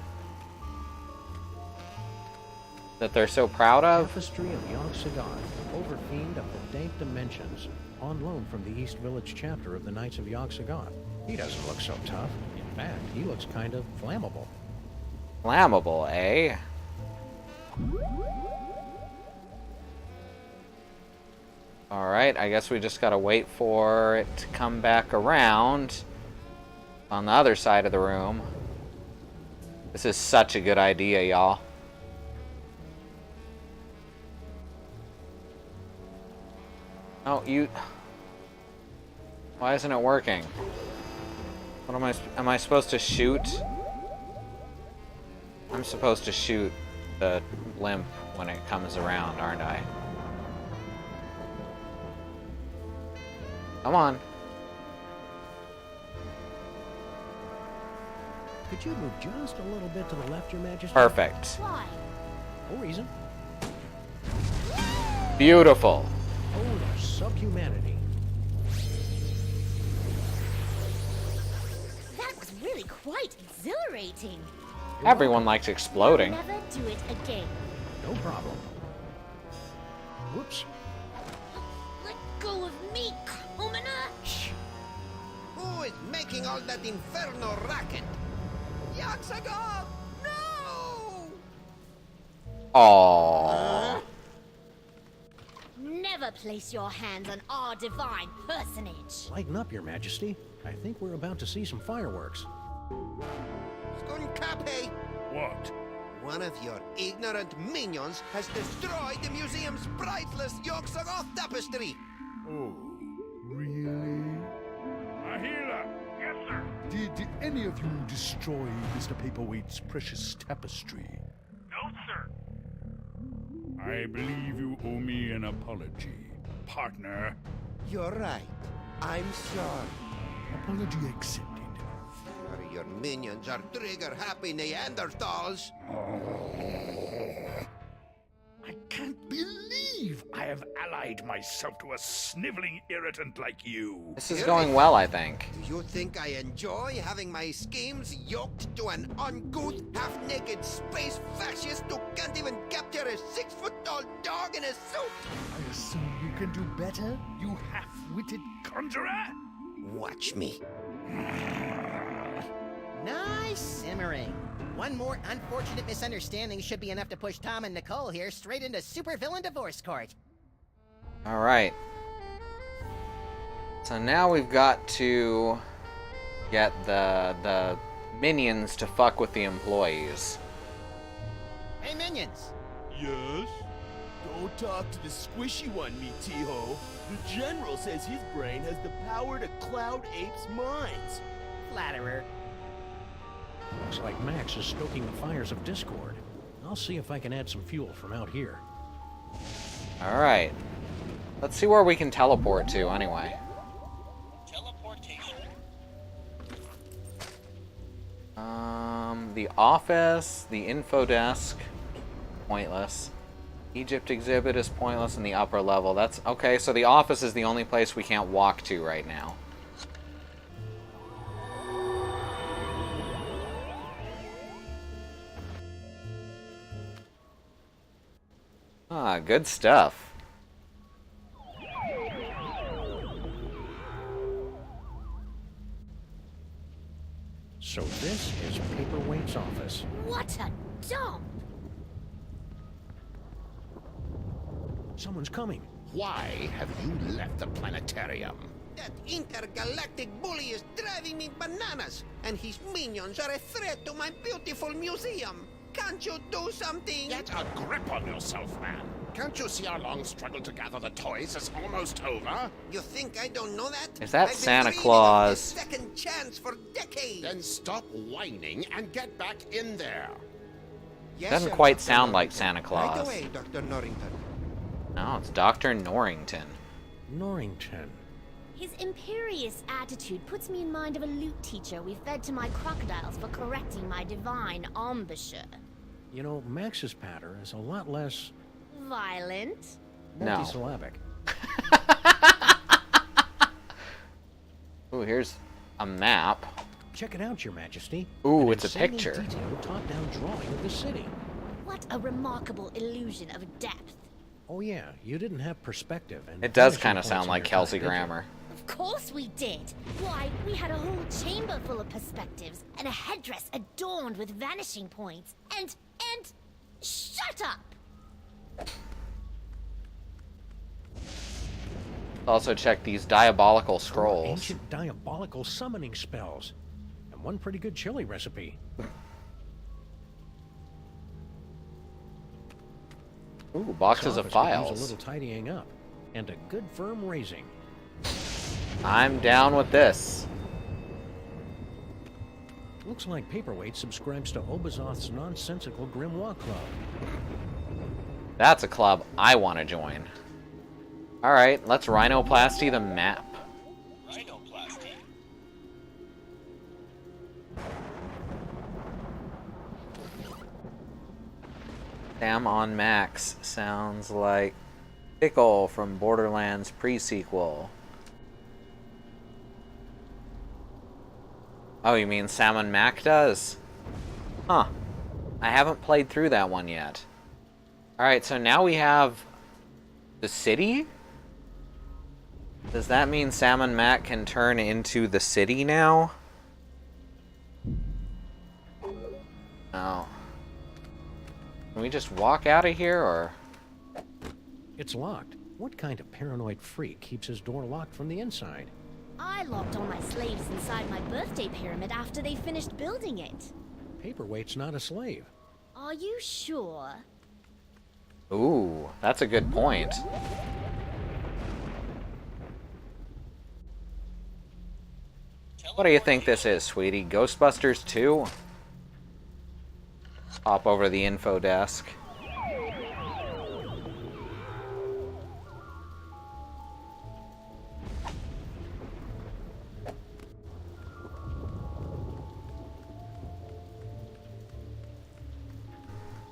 That they're so proud of? Tapestry of Yogg-Sagoth, overfiend of the dank dimensions, on loan from the East Village chapter of the Knights of Yogg-Sagoth. He doesn't look so tough. In fact, he looks kind of flammable. Flammable, eh? Alright, I guess we just gotta wait for it to come back around on the other side of the room. This is such a good idea, y'all. Oh, you... Why isn't it working? What am I supposed to shoot? I'm supposed to shoot the blimp when it comes around, aren't I? Come on. Could you move just a little bit to the left, Your Majesty? Perfect. Why? No reason. Beautiful. Oh, their subhumanity. That was really quite exhilarating. Everyone likes exploding. Never do it again. No problem. Whoops. Let go of me, commoner! Who is making all that inferno racket? Yogg-Sagoth! No! Aww. Never place your hands on our divine personage. Lighten up, Your Majesty. I think we're about to see some fireworks. Skunkape! What? One of your ignorant minions has destroyed the museum's priceless Yogg-Sagoth tapestry! Oh, really? Ahila! Yes, sir. Did any of you destroy Mr. Paperweight's precious tapestry? No, sir. I believe you owe me an apology, partner. You're right. I'm sorry. Apology accepted. Or your minions are trigger-happy Neanderthals! I can't believe I have allied myself to a sniveling irritant like you. This is going well, I think. Do you think I enjoy having my schemes yoked to an uncouth, half-naked space fascist who can't even capture a 6-foot-tall dog in a suit? I assume you can do better, you half-witted conjurer? Watch me. Nice simmering. One more unfortunate misunderstanding should be enough to push Tom and Nicole here straight into supervillain divorce court. Alright. So now we've got to get the minions to fuck with the employees. Hey, minions! Yes? Don't talk to the squishy one, me T-ho. The General says his brain has the power to cloud apes' minds. Flatterer. Looks like Max is stoking the fires of discord. I'll see if I can add some fuel from out here. Alright. Let's see where we can teleport to, anyway. Teleportation. The office, the info desk, pointless. Egypt exhibit is pointless in the upper level. That's okay, so the office is the only place we can't walk to right now. Ah, good stuff. So What a dump! Someone's coming. Why have you left the planetarium? That intergalactic bully is driving me bananas, and his minions are a threat to my beautiful museum. Can't you do something? Get a grip on yourself, man. Can't you see our long struggle to gather the toys is almost over? You think I don't know that? Is that I've been Santa dreaming of Claus? this second chance for decades. Then stop whining and get back in there. Yes, Doesn't sir, quite Dr. sound like Norrington. Santa Claus. Right away, Dr. Norrington. No, it's Dr. Norrington. Norrington. His imperious attitude puts me in mind of a lute teacher we fed to my crocodiles for correcting my divine embouchure. You know, Max's patter is a lot less Violent? No. multisyllabic. Ooh, here's a map. Check it out, Your Majesty. Ooh, An it's a insanely picture. detailed top-down drawing of the city. What a remarkable illusion of depth. Oh yeah, you didn't have perspective. And It does finishing kind of points sound in like your Kelsey time, didn't you? Grammer. Of course we did. Why, we had a whole chamber full of perspectives and a headdress adorned with vanishing points. And... Shut up! Also check these diabolical scrolls. Ancient diabolical summoning spells. And one pretty good chili recipe. Ooh, boxes This of office could use files. a little tidying up. And a good firm raising. I'm down with this. Looks like Paperweight subscribes to Obazoth's nonsensical Grimoire Club. That's a club I want to join. Alright, let's rhinoplasty the map. Rhinoplasty. Sam on Max sounds like Pickle from Borderlands pre-sequel. Oh, you mean Sam on Mac does? Huh. I haven't played through that one yet. Alright, so now we have the city? Does that mean Sam and Mac can turn into the city now? No. Can we just walk out of here, or...? It's locked. What kind of paranoid freak keeps his door locked from the inside? I locked all my slaves inside my birthday pyramid after they finished building it. Paperweight's not a slave. Are you sure? Ooh, that's a good point. What do you think this is, sweetie? Ghostbusters 2? Hop over to the info desk.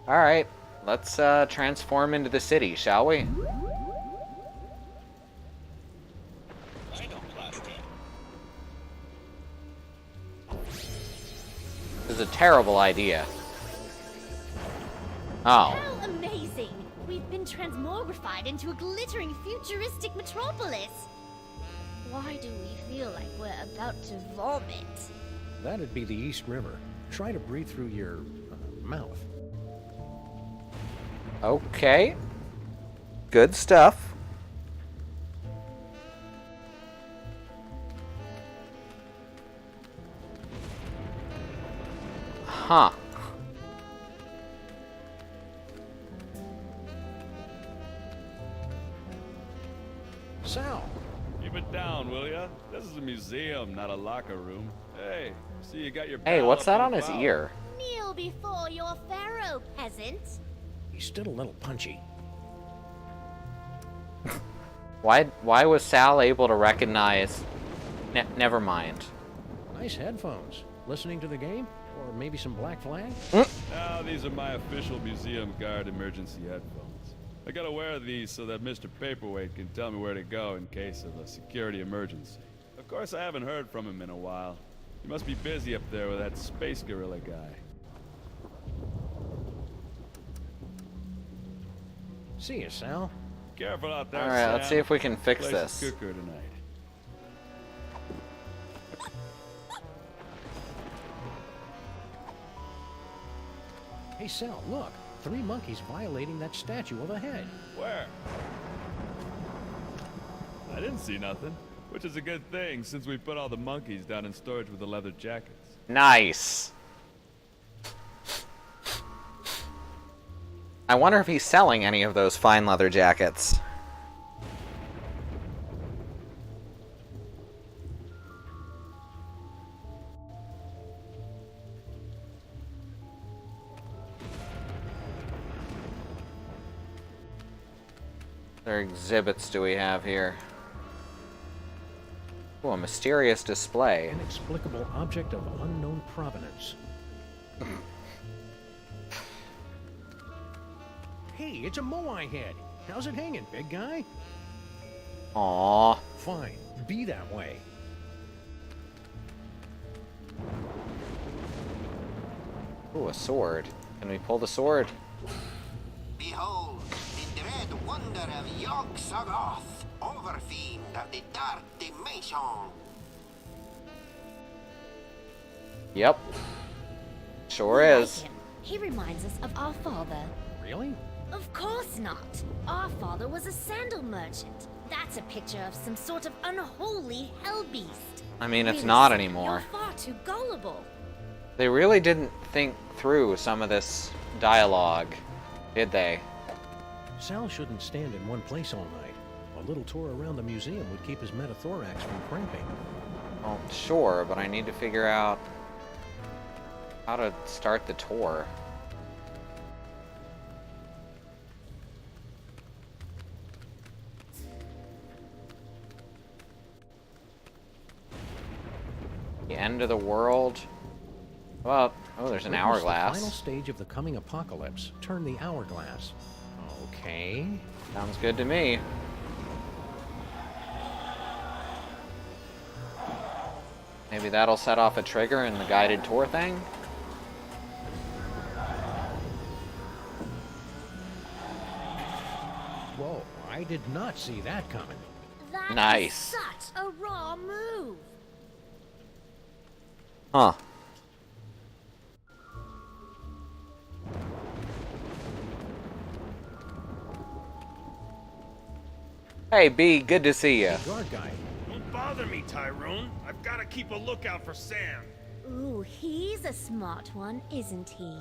Alright, let's transform into the city, shall we? This is a terrible idea. Oh. How amazing! We've been transmogrified into a glittering futuristic metropolis. Why do we feel like we're about to vomit? That'd be the East River. Try to breathe through your mouth. Okay. Good stuff. Huh. Sal! Keep it down, will ya? This is a museum, not a locker room. Hey, see you got your Hey, pal what's up that and on his about. ear? Kneel before your pharaoh, peasant. He's still a little punchy. Why was Sal able to recognize... never mind. Nice headphones. Listening to the game? Or maybe some Black Flag? Now, these are my official museum guard emergency headphones. I gotta wear these so that Mr. Paperweight can tell me where to go in case of a security emergency. Of course, I haven't heard from him in a while. He must be busy up there with that space gorilla guy. See you, Sal. Careful out there, Alright, let's Sam. see if we can fix Place this. is cooker tonight. Sal, look. 3 monkeys violating that statue of a head. Where? I didn't see nothing. Which is a good thing, since we put all the monkeys down in storage with the leather jackets. Nice. I wonder if he's selling any of those fine leather jackets. What other exhibits do we have here? Oh, a mysterious display. Inexplicable object of unknown provenance. Hey, it's a moai head. How's it hanging, big guy? Aww. Fine, be that way. Ooh, a sword. Can we pull the sword? Behold, the dread wonder of Yog-Sothoth, overfiend of the dark dimension. Yep. Sure We like is. him. He reminds us of our father. Really? Of course not. Our father was a sandal merchant. That's a picture of some sort of unholy hell beast. I mean, it's Really, not Sam, anymore. You're far too gullible. They really didn't think through some of this dialogue, did they? Sal shouldn't stand in one place all night. A little tour around the museum would keep his metathorax from cramping. Well, sure, but I need to figure out how to start the tour. The end of the world. Well, oh, there's an Witness hourglass. The final stage of the coming apocalypse. Turn the hourglass. Okay. Sounds good to me. Maybe that'll set off a trigger in the guided tour thing? Whoa, I did not see that coming. That Nice. is such a raw move. Huh. Hey, B, good to see ya. Guard guy. Don't bother me, Tyrone. I've got to keep a lookout for Sam. Ooh, he's a smart one, isn't he?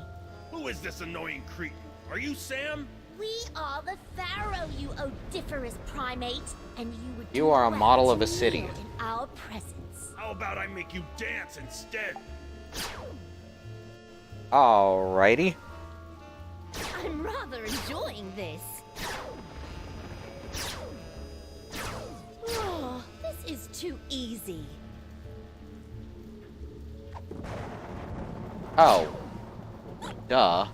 Who is this annoying cretin? Are you Sam? We are the Pharaoh, you odiferous primate, and you would You do are a well model to of a city. kneel in our presence. How about I make you dance instead? Alrighty. I'm rather enjoying this. Oh, this is too easy. Oh. Duh.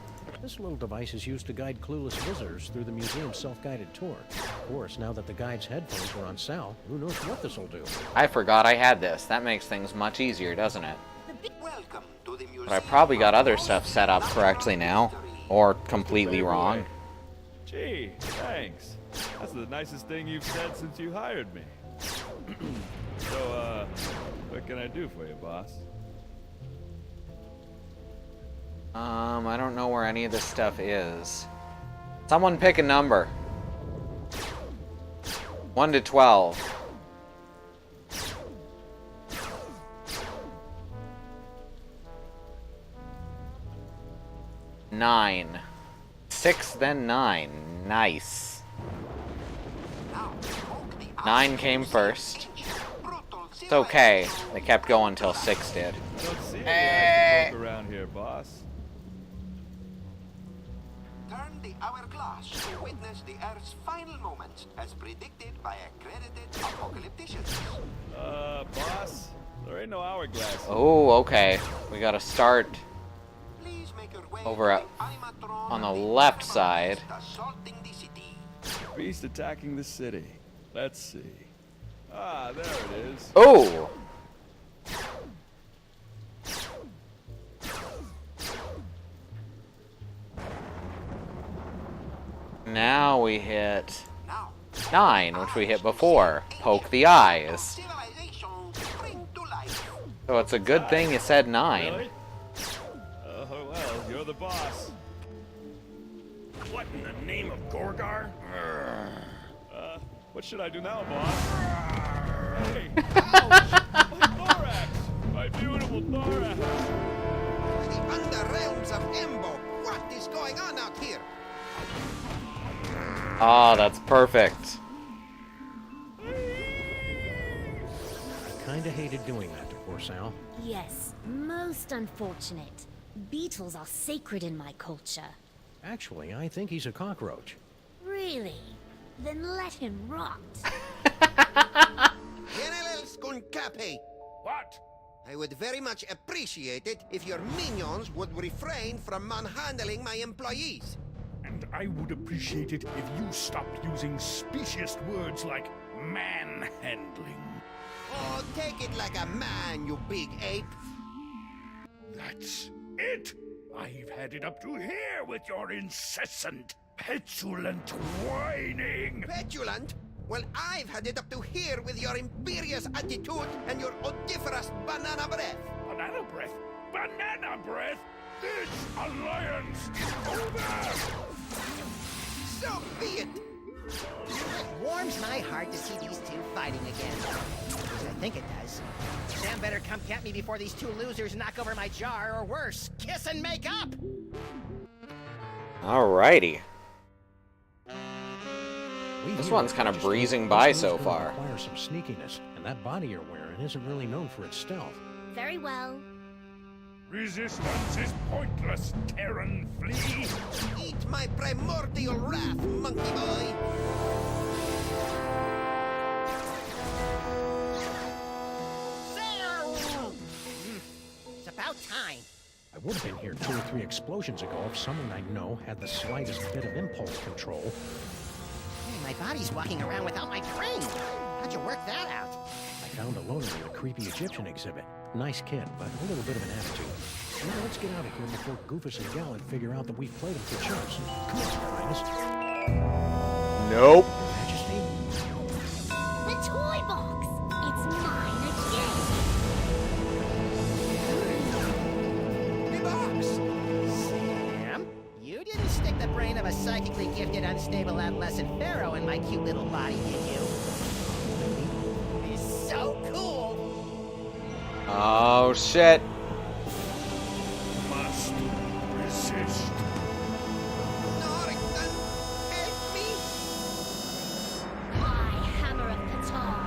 This little device is used to guide clueless visitors through the museum's self-guided tour. Of course, now that the guide's headphones are on Sal, who knows what this will do. I forgot I had this. That makes things much easier, doesn't it? Welcome to the museum. But I probably got other stuff set up correctly now. Or completely wrong. Gee, thanks. That's the nicest thing you've said since you hired me. So, what can I do for you, boss? I don't know where any of this stuff is. Someone pick a number. 1 to 12. 9. 6, then 9. Nice. 9 came first. It's okay. They kept going till 6 did. I don't see any eyes to poke around here, boss. Turn the hourglass to witness the Earth's final moments, as predicted by accredited apocalypticians. Boss? There ain't no hourglass. Oh, okay. We gotta start over on the left side. Beast attacking the city. Let's see. Ah, there it is. Oh! Now we hit 9, which we hit before. Poke the eyes. So it's a good thing you said 9. Really? Oh, well, you're the boss. What in the name of Gorgar? What should I do now, boss? Hey! Ouch! My thorax! My beautiful thorax! The underrealms of Embo. What is going on out here? Ah, that's perfect. I kinda hated doing that to poor Sal. Yes, most unfortunate. Beetles are sacred in my culture. Actually, I think he's a cockroach. Really? Then let him rot. General Skunkapi. What? I would very much appreciate it if your minions would refrain from manhandling my employees. And I would appreciate it if you stopped using specious words like manhandling. Oh, take it like a man, you big ape. That's it! I've had it up to here with your incessant, petulant whining! Petulant? Well, I've had it up to here with your imperious attitude and your odoriferous banana breath. Banana breath? Banana breath? This alliance is over! So be it! It warms my heart to see these two fighting again. At least I think it does. Sam better come get me before these two losers knock over my jar, or worse, kiss and make up! Alrighty. This one's kind of breezing by so far. Requires some sneakiness, and that body you're wearing isn't really known for its stealth. Very well. Resistance is pointless, Terran flea! Eat my primordial wrath, monkey boy! It's about time. I would have been here 2 or 3 explosions ago if someone I know had the slightest bit of impulse control. Hey, my body's walking around without my brain. How'd you work that out? I found a loner in a creepy Egyptian exhibit. Nice kid, but a little bit of an attitude. Now let's get out of here before Goofus and Gallant figure out that we've played them for chumps. Come on, Your Highness. Nope. Your Majesty? The toy box! It's mine again! The box! Sam? You didn't stick the brain of a psychically gifted, unstable adolescent pharaoh in my cute little body, did you? He's so cool! Oh, shit. Must resist. Norrington, help me! My hammer of Ptah,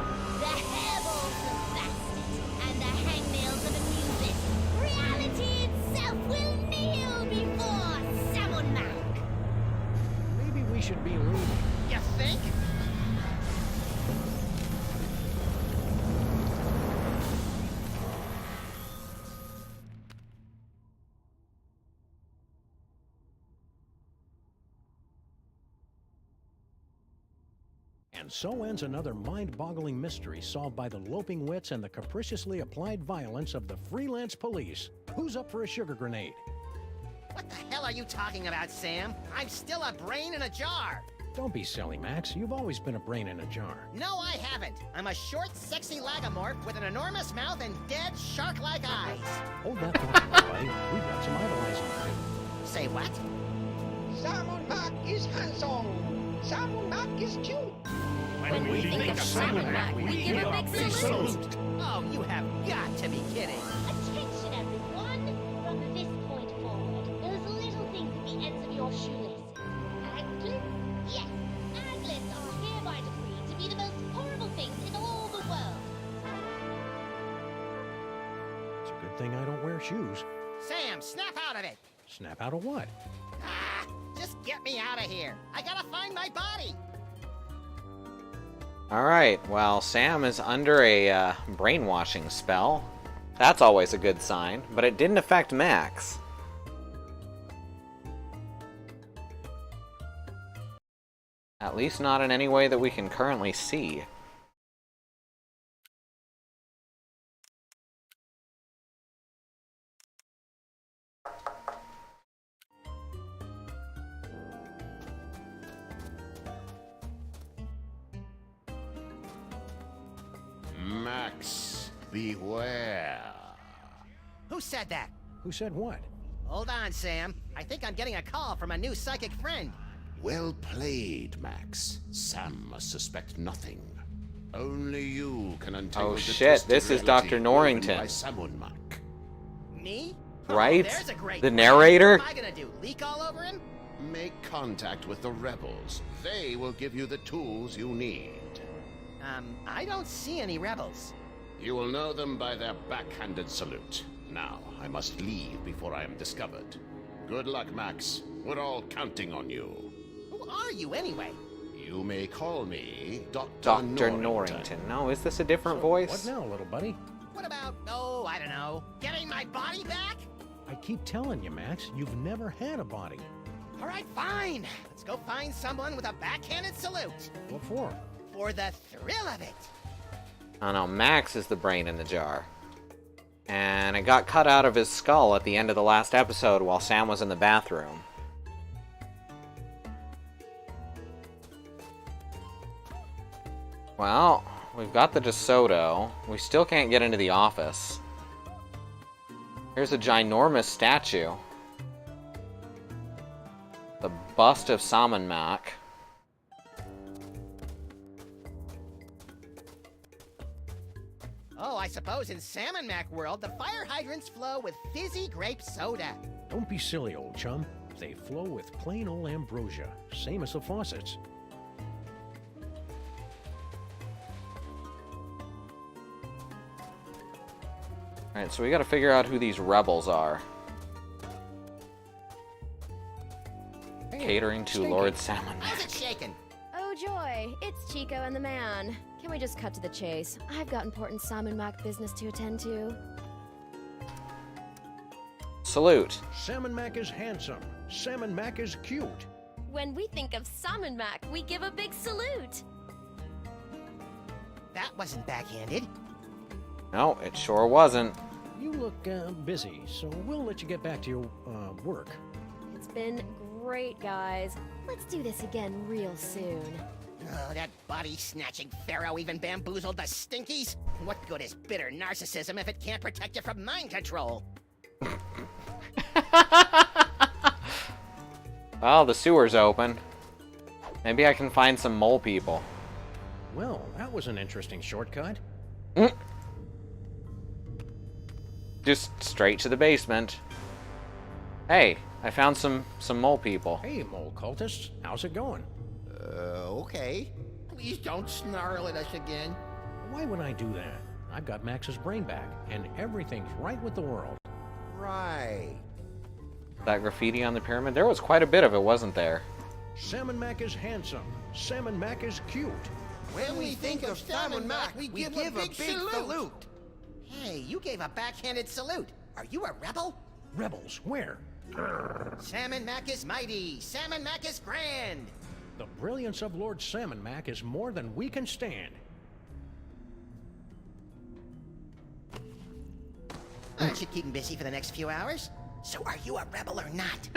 the hairballs of Bastet, and the hangnails of Amuset. Reality itself will kneel before Samonmak. Maybe we should be leaving. You think? And so ends another mind-boggling mystery solved by the loping wits and the capriciously applied violence of the freelance police. Who's up for a sugar grenade? What the hell are you talking about, Sam? I'm still a brain in a jar! Don't be silly, Max. You've always been a brain in a jar. No, I haven't. I'm a short, sexy lagomorph with an enormous mouth and dead, shark-like eyes. Hold that thought, buddy. We've got some idolizing to do. Say what? Samonmak is handsome! Samonmak is cute! When we think of Samonmak, we give a big salute! Oh, you have got to be kidding! Attention, everyone! From this point forward, those little things at the ends of your shoelaces. Anklets? Yes, anklets are hereby decreed to be the most horrible things in all the world. It's a good thing I don't wear shoes. Sam, snap out of it! Snap out of what? Ah! Just get me out of here! I gotta find my body! Alright, well, Sam is under a brainwashing spell. That's always a good sign, but it didn't affect Max. At least not in any way that we can currently see. Max, beware. Who said that? Who said what? Hold on, Sam. I think I'm getting a call from a new psychic friend. Well played, Max. Sam must suspect nothing. Only you can untangle the shit, this is reality Dr. Norrington. woven by Samunmak. Me? Right? Oh, there's a great The plan. narrator? What am I gonna do? Leak all over him? Make contact with the rebels. They will give you the tools you need. I don't see any rebels. You will know them by their backhanded salute. Now, I must leave before I am discovered. Good luck, Max. We're all counting on you. Who are you, anyway? You may call me Dr. Dr. Norrington. No, is this a different voice? What now, little buddy? What about, oh, I don't know, getting my body back? I keep telling you, Max, you've never had a body. All right, fine. Let's go find someone with a backhanded salute. What for? For the thrill of it. Oh no, Max is the brain in the jar. And it got cut out of his skull at the end of the last episode while Sam was in the bathroom. Well, we've got the DeSoto. We still can't get into the office. Here's a ginormous statue. The bust of Samunmak. Oh, I suppose in Samunmak world, the fire hydrants flow with fizzy grape soda. Don't be silly, old chum. They flow with plain old ambrosia, same as the faucets. Alright, so we gotta figure out who these rebels are. Hey, Catering to Stinky. Lord Samunmak. How's it shaking? Oh joy, it's Chico and the man. Can we just cut to the chase? I've got important Samunmak business to attend to. Salute. Samunmak is handsome. Samunmak is cute. When we think of Samunmak, we give a big salute. That wasn't backhanded. No, it sure wasn't. You look busy, so we'll let you get back to your work. It's been great, guys. Let's do this again real soon. Oh, that body-snatching pharaoh even bamboozled the Stinkies? What good is bitter narcissism if it can't protect you from mind control? Well, the sewer's open. Maybe I can find some mole people. Well, that was an interesting shortcut. Just straight to the basement. Hey, I found some mole people. Hey, mole cultists. How's it going? Okay. Please don't snarl at us again. Why would I do that? I've got Max's brain back, and everything's right with the world. Right. That graffiti on the pyramid? There was quite a bit of it, wasn't there? Samunmak is handsome. Samunmak is cute. When we think of Samunmak, we give a big salute. Hey, you gave a backhanded salute. Are you a rebel? Rebels, where? Samunmak is mighty. Samunmak is grand. The brilliance of Lord Samunmak is more than we can stand. Aren't you keeping busy for the next few hours? So are you a rebel or not?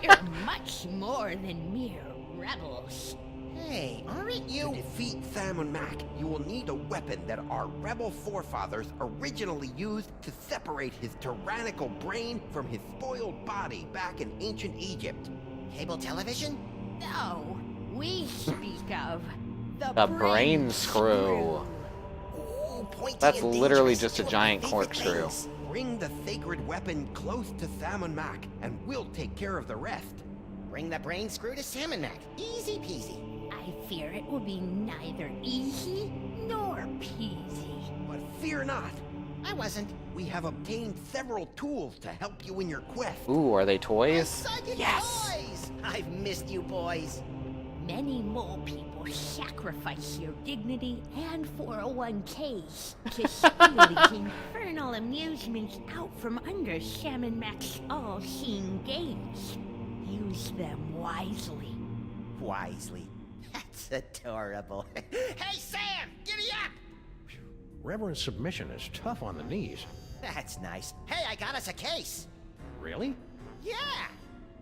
You're much more than mere rebels. Hey, aren't you? To defeat Samunmak, you will need a weapon that our rebel forefathers originally used to separate his tyrannical brain from his spoiled body back in ancient Egypt. Cable television? No, we speak of The brain screw. Ooh, pointy That's and literally dangerous, just a two of my giant favorite corkscrew. things. Bring the sacred weapon close to Samunmak, and we'll take care of the rest. Bring the brain screw to Samunmak. Easy peasy. I fear it will be neither easy nor peasy. But fear not. I wasn't. We have obtained several tools to help you in your quest. Ooh, are they toys? Psychic Yes! boys! I've missed you boys. Many mole people sacrifice their dignity and 401ks to steal these infernal amusements out from under Samunmak's all-seeing gaze. Use them wisely. Wisely. That's adorable. Hey, Sam! Giddy up! Reverend submission is tough on the knees. That's nice. Hey, I got us a case. Really? Yeah!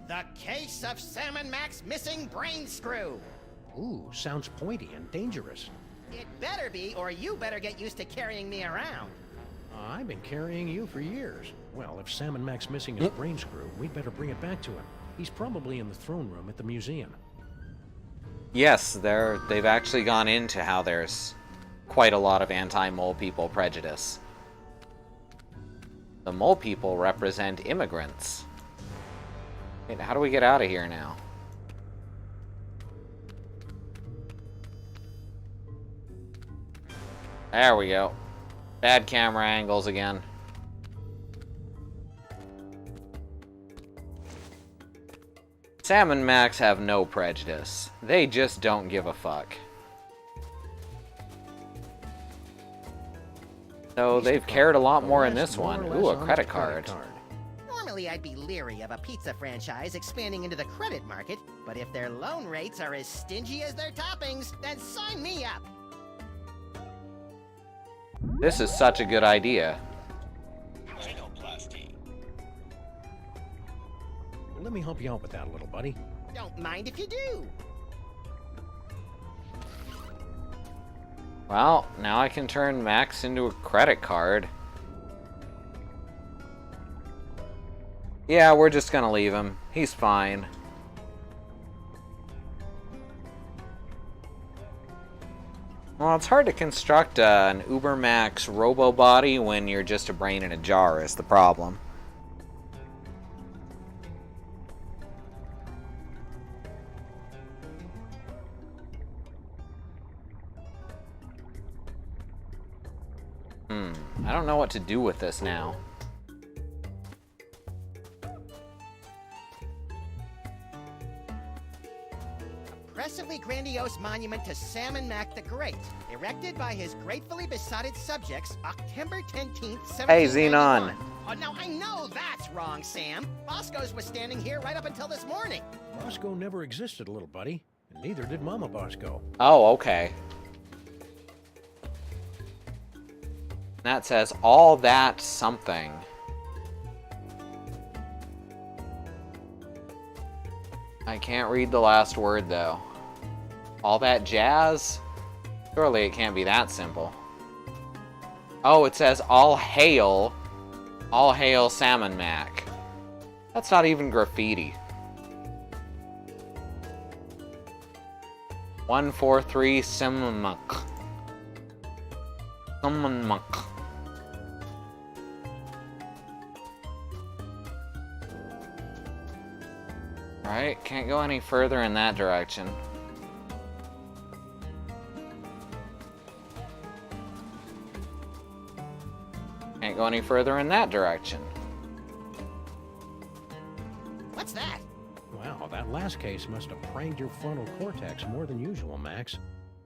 The case of Samunmak's missing brain screw. Ooh, sounds pointy and dangerous. It better be, or you better get used to carrying me around. I've been carrying you for years. Well, if Samunmak's missing his brain screw, we'd better bring it back to him. He's probably in the throne room at the museum. Yes, they've actually gone into how there's quite a lot of anti-mole people prejudice. The mole people represent immigrants. Wait, how do we get out of here now? There we go. Bad camera angles again. Sam and Max have no prejudice. They just don't give a fuck. So they've cared a lot more in this one. Ooh, a credit card. Normally I'd be leery of a pizza franchise expanding into the credit market, but if their loan rates are as stingy as their toppings, then sign me up. This is such a good idea. Let me help you out with that, little buddy. Don't mind if you do. Well, now I can turn Max into a credit card. Yeah, we're just gonna leave him. He's fine. Well, it's hard to construct an Ubermax robo-body when you're just a brain in a jar is the problem. I don't know what to do with this now. Impressively grandiose monument to Sam and Mac the Great, erected by his gratefully besotted subjects, October 10th, 1791. Hey, Xenon. Oh, now I know that's wrong, Sam. Bosco's was standing here right up until this morning. Bosco never existed, little buddy, and neither did Mama Bosco. Oh, okay. That says all that something. I can't read the last word, though. All that jazz? Surely it can't be that simple. Oh, it says all hail Sam and Mac. That's not even graffiti. 143 Simmak. Simmak. Alright, can't go any further in that direction. Can't go any further in that direction. What's that? Wow, that last case must have pranked your frontal cortex more than usual, Max.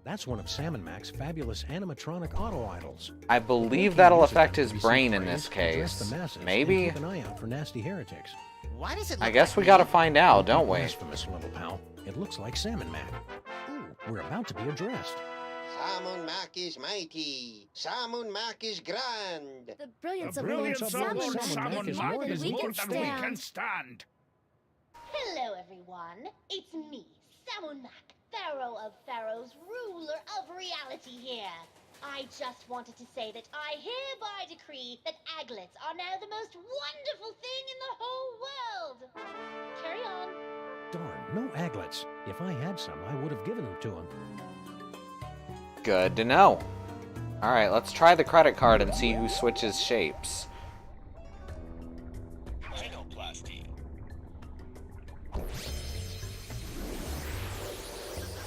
That's one of Sam and Mac's fabulous animatronic auto-idols. I believe that'll affect his brain in this case. Maybe? Keep an eye out for nasty heretics. Why does it I guess we gotta find out, don't we? Blasphemous, little pal. It looks like Sam and Mac. Ooh, we're about to be addressed. Sam and Mac is mighty. Sam and Mac is grand. The brilliance The of brilliance Lord of Lord Salmon Salmon is Mac more than is we more can than we can stand. stand. Hello, everyone. It's me, Salmon Mac, Pharaoh of Pharaohs, ruler of reality here. I just wanted to say that I hereby decree that aglets are now the most wonderful thing in the whole world. Carry on. Darn, no aglets. If I had some, I would have given them to him. Good to know. Alright, let's try the credit card and see who switches shapes.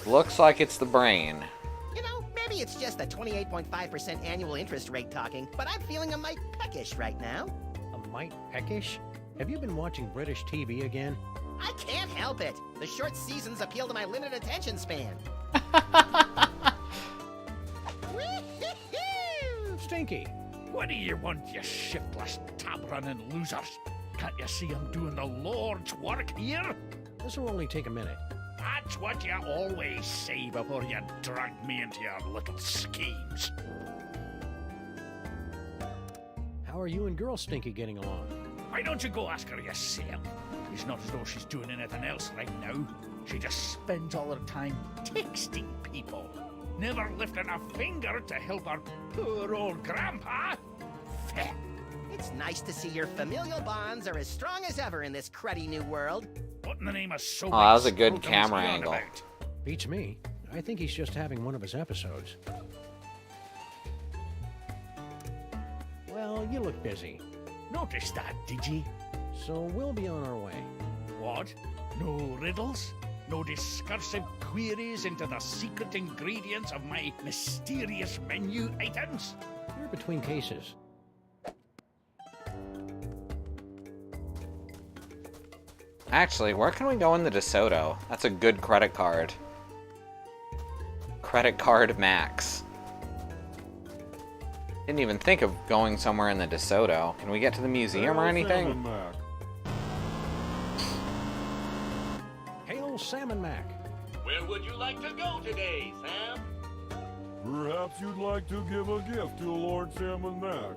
Looks like it's the brain. You know, maybe it's just the 28.5% annual interest rate talking, but I'm feeling a mite peckish right now. A mite peckish? Have you been watching British TV again? I can't help it. The short seasons appeal to my limited attention span. Stinky, what do you want, you shiftless, tab-running losers? Can't you see I'm doing the Lord's work here? This will only take a minute. That's what you always say before you drag me into your little schemes. How are you and girl Stinky getting along? Why don't you go ask her yourself? It's not as though she's doing anything else right now. She just spends all her time texting people, never lifting a finger to help her poor old grandpa. Feh. It's nice to see your familial bonds are as strong as ever in this cruddy new world. What in the name of so Oh, that was a good camera angle. Beats me. I think he's just having one of his episodes. Well, you look busy. Noticed that, did ye? So we'll be on our way. What? No riddles? No discursive queries into the secret ingredients of my mysterious menu items? We're between cases. Actually, where can we go in the DeSoto? That's a good credit card. Credit card max. Didn't even think of going somewhere in the DeSoto. Can we get to the museum or anything? Hail Salmon Mac. Where would you like to go today, Sam? Perhaps you'd like to give a gift to Lord Salmon Mac.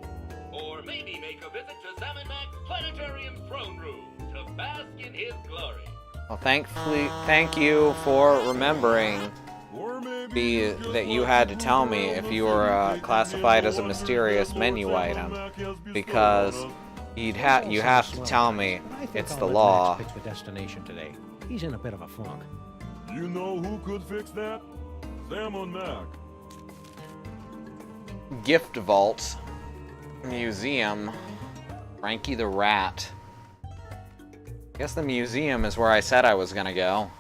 Or maybe make a visit to Salmon Mac Planetarium's throne room to bask in his glory. Well, thank you for remembering that you had to tell me if you were classified as a mysterious menu item, because you have to tell me it's the law. Pick the destination today. He's in a bit of a funk. You know who could fix that? Salmon Mac. Gift vault, museum, Frankie the Rat. Guess the museum is where I said I was gonna go.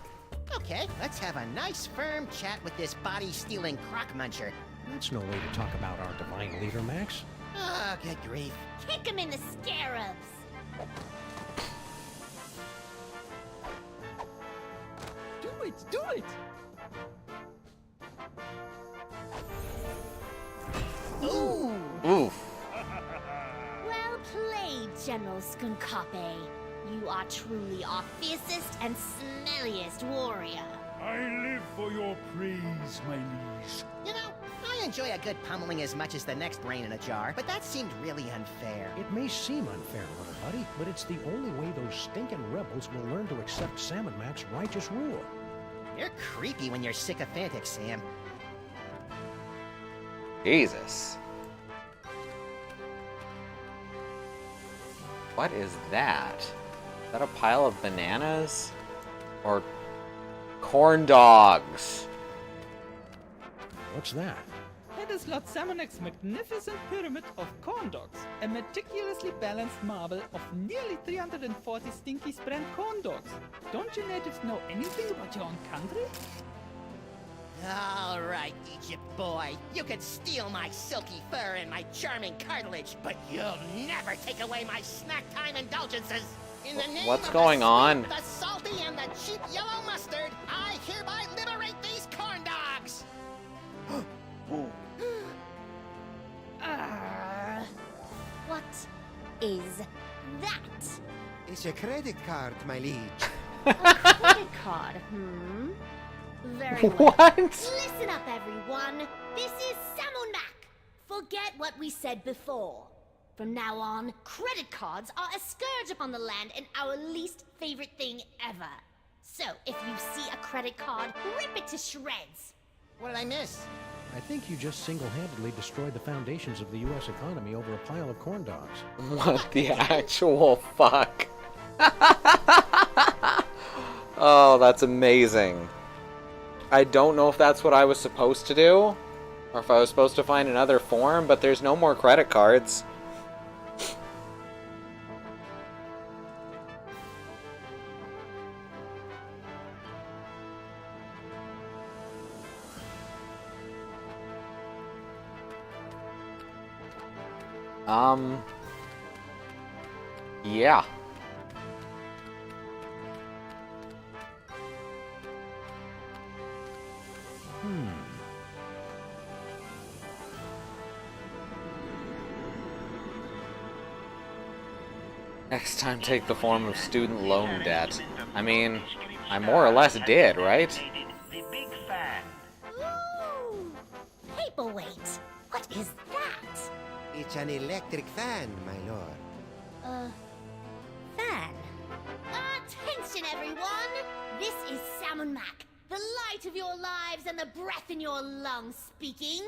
Okay, let's have a nice firm chat with this body-stealing crock muncher. That's no way to talk about our divine leader, Max. Oh, good grief. Kick him in the scarabs. Do it! Do it! Ooh! Oof. Well played, General Skunkape. You are truly our fiercest and smelliest warrior. I live for your praise, my liege. You know, I enjoy a good pummeling as much as the next brain in a jar, but that seemed really unfair. It may seem unfair, little buddy, but it's the only way those stinking rebels will learn to accept Salmon Mac's righteous rule. You're creepy when you're sycophantic, Sam. Jesus. What is that? Is that a pile of bananas? Or corn dogs? What's that? That is Lord Salmonac's magnificent pyramid of corn dogs, a meticulously balanced marble of nearly 340 stinky sprant corn dogs. Don't you natives know anything about your own country? All right, Egypt boy. You can steal my silky fur and my charming cartilage, but you'll never take away my snack time indulgences. In the name What's of going the on? sweet, the salty, and the cheap yellow mustard, I hereby liberate these corn dogs. What is that? It's a credit card, my liege. A credit card, Very well. What? Listen up, everyone. This is Salmonac. Forget what we said before. From now on, credit cards are a scourge upon the land and our least favorite thing ever. So, if you see a credit card, rip it to shreds. What did I miss? I think you just single-handedly destroyed the foundations of the U.S. economy over a pile of corn dogs. What the actual fuck? Oh, that's amazing. I don't know if that's what I was supposed to do, or if I was supposed to find another form, but there's no more credit cards. Yeah. Next time, take the form of student loan debt. I mean, I more or less did, right? Ooh! Paperweight. What is that? It's an electric fan, my lord. Fan. Attention, everyone! This is Salmon Mac, the light of your lives and the breath in your lungs speaking.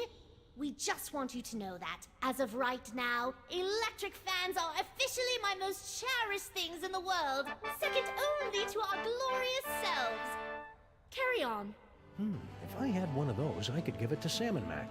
We just want you to know that, as of right now, electric fans are officially my most cherished things in the world, second only to our glorious selves. Carry on. If I had one of those, I could give it to Salmon Mac.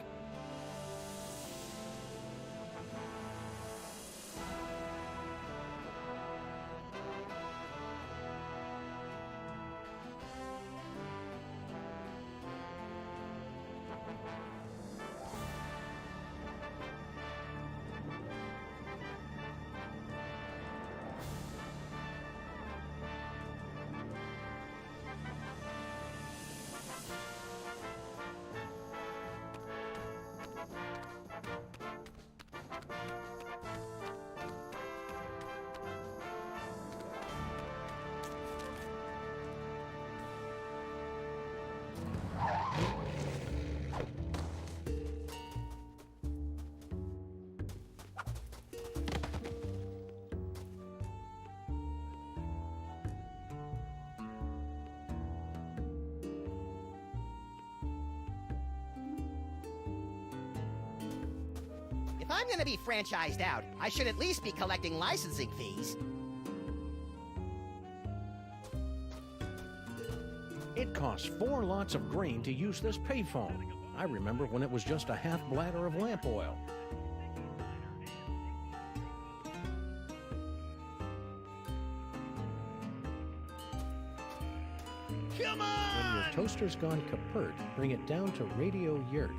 If I'm gonna be franchised out, I should at least be collecting licensing fees. It costs 4 lots of grain to use this payphone. I remember when it was just a half bladder of lamp oil. Come on! When your toaster's gone kaput, bring it down to Radio Yurt.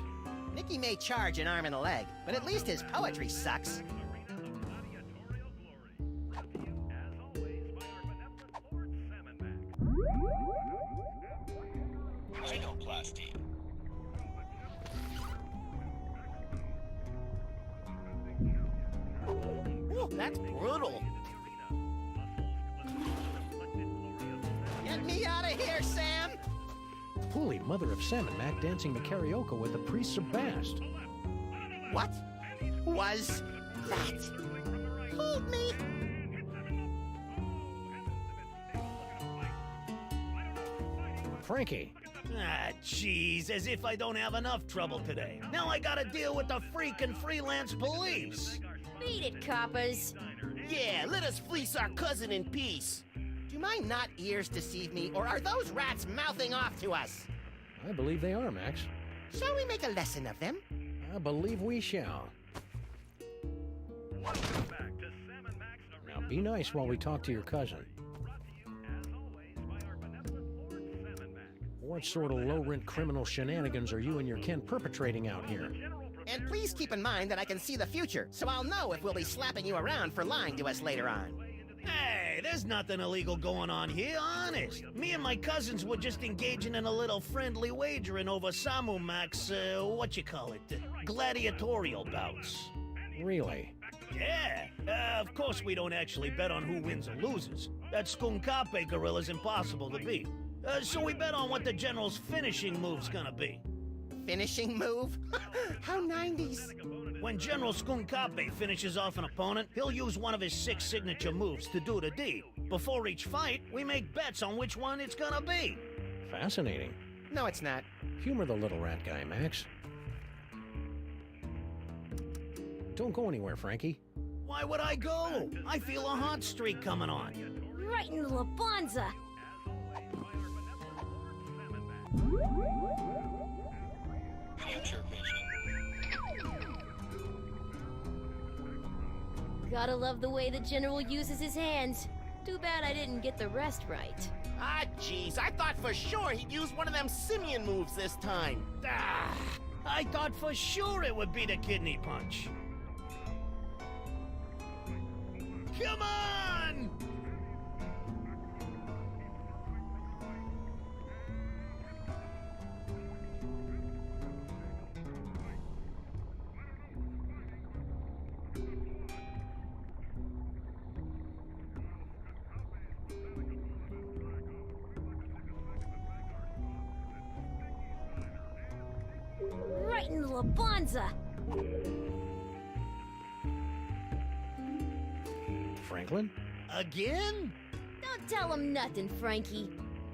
Nicky may charge an arm and a leg, but at least his poetry sucks. Rhinoplasty. Ooh, that's brutal. Get me out of here, Sam! Holy mother of Salmon Mac dancing the karaoke with the priests of Bast. What was that? Hold me! Frankie! Ah, jeez, as if I don't have enough trouble today. Now I gotta deal with the freaking freelance police. Beat it, coppers. Yeah, let us fleece our cousin in peace. Do my not ears deceive me, or are those rats mouthing off to us? I believe they are, Max. Shall we make a lesson of them? I believe we shall. Now be nice while we talk to your cousin. What sort of low-rent criminal shenanigans are you and your kin perpetrating out here? And please keep in mind that I can see the future, so I'll know if we'll be slapping you around for lying to us later on. Hey, there's nothing illegal going on here, honest. Me and my cousins were just engaging in a little friendly wagering over Samu Mac's, gladiatorial bouts. Really? Yeah. Of course we don't actually bet on who wins or loses. That Skunkape gorilla's impossible to beat. So we bet on what the general's finishing move's gonna be. Finishing move? How 90s. When General Skunkape finishes off an opponent, he'll use one of his 6 signature moves to do the deed. Before each fight, we make bets on which one it's gonna be. Fascinating. No, it's not. Humor the little rat guy, Max. Don't go anywhere, Frankie. Why would I go? I feel a hot streak coming on. Right in the Labanza. Future vision. Gotta love the way the general uses his hands. Too bad I didn't get the rest right. Ah, jeez, I thought for sure he'd use one of them simian moves this time. Ah, I thought for sure it would be the kidney punch. Come on! Right in the Labanza. Franklin? Again? Don't tell him nothing, Frankie.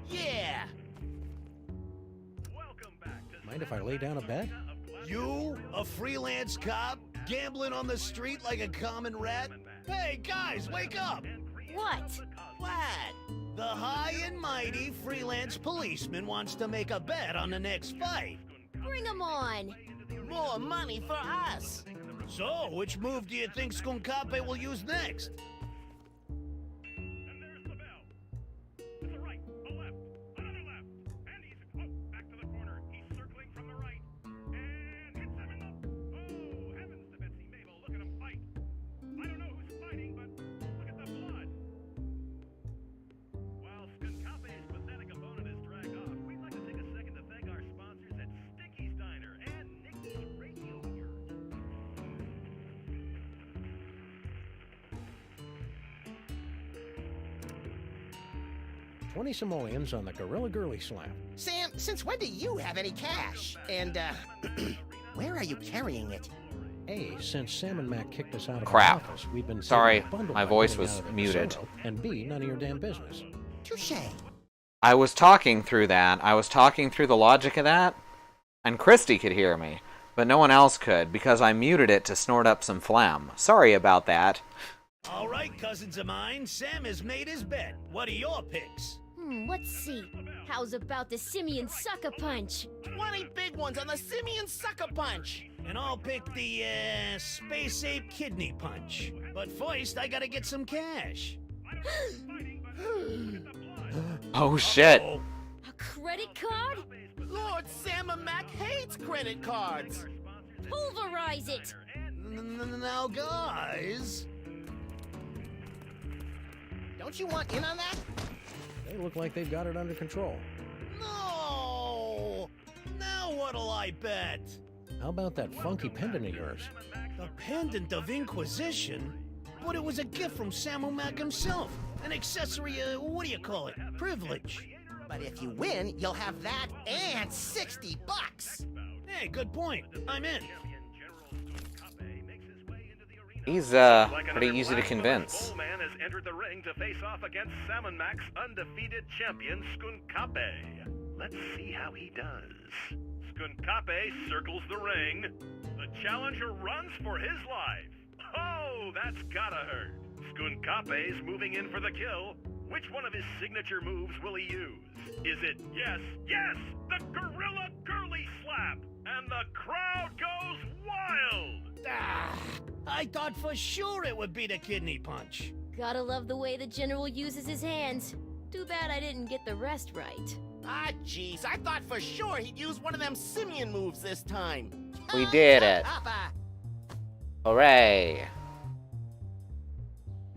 Yeah. Mind if I lay down a bet? You, a freelance cop, gambling on the street like a common rat? Hey, guys, wake up! What? What? The high and mighty freelance policeman wants to make a bet on the next fight. Bring 'em on! More money for us! So, which move do you think Skunkape will use next? $20 simoleons on the Gorilla Girly slap. Sam, since when do you have any cash? And, where are you carrying it? A, since Sam and Mac kicked us out of Crap. the office, we've been Sorry, bundled my by voice getting was out of muted. DeSoto, and B, none of your damn business. Touche. I was talking through that. I was talking through the logic of that, and Christy could hear me, but no one else could because I muted it to snort up some phlegm. Sorry about that. All right, cousins of mine, Sam has made his bet. What are your picks? Let's see. How's about the Simian Sucker Punch? 20 big ones on the Simian Sucker Punch! And I'll pick the, Space Ape Kidney Punch. But first, I gotta get some cash. Oh shit. Uh-oh. A credit card? Lord Sam and Mac hates credit cards! Pulverize it! Now, guys... Don't you want in on that? They look like they've got it under control. No! Now what'll I bet? How about that funky pendant of yours? The Pendant of Inquisition? But it was a gift from Sam Mac himself. An accessory, what do you call it? Privilege. But if you win, you'll have that and $60. Hey, good point. I'm in. He's pretty easy to convince. Bull Man has entered the ring to face off against Salmon Mac's undefeated champion Skunkape. Let's see how he does. Skunkape circles the ring. The challenger runs for his life. Oh, that's gotta hurt. Skunkape's moving in for the kill. Which one of his signature moves will he use? Is it yes, the Gorilla Girly Slap? And the crowd goes wild! Ah, I thought for sure it would be the Kidney Punch. Gotta love the way the General uses his hands. Too bad I didn't get the rest right. Ah, jeez, I thought for sure he'd use one of them simian moves this time. We did it. Hooray.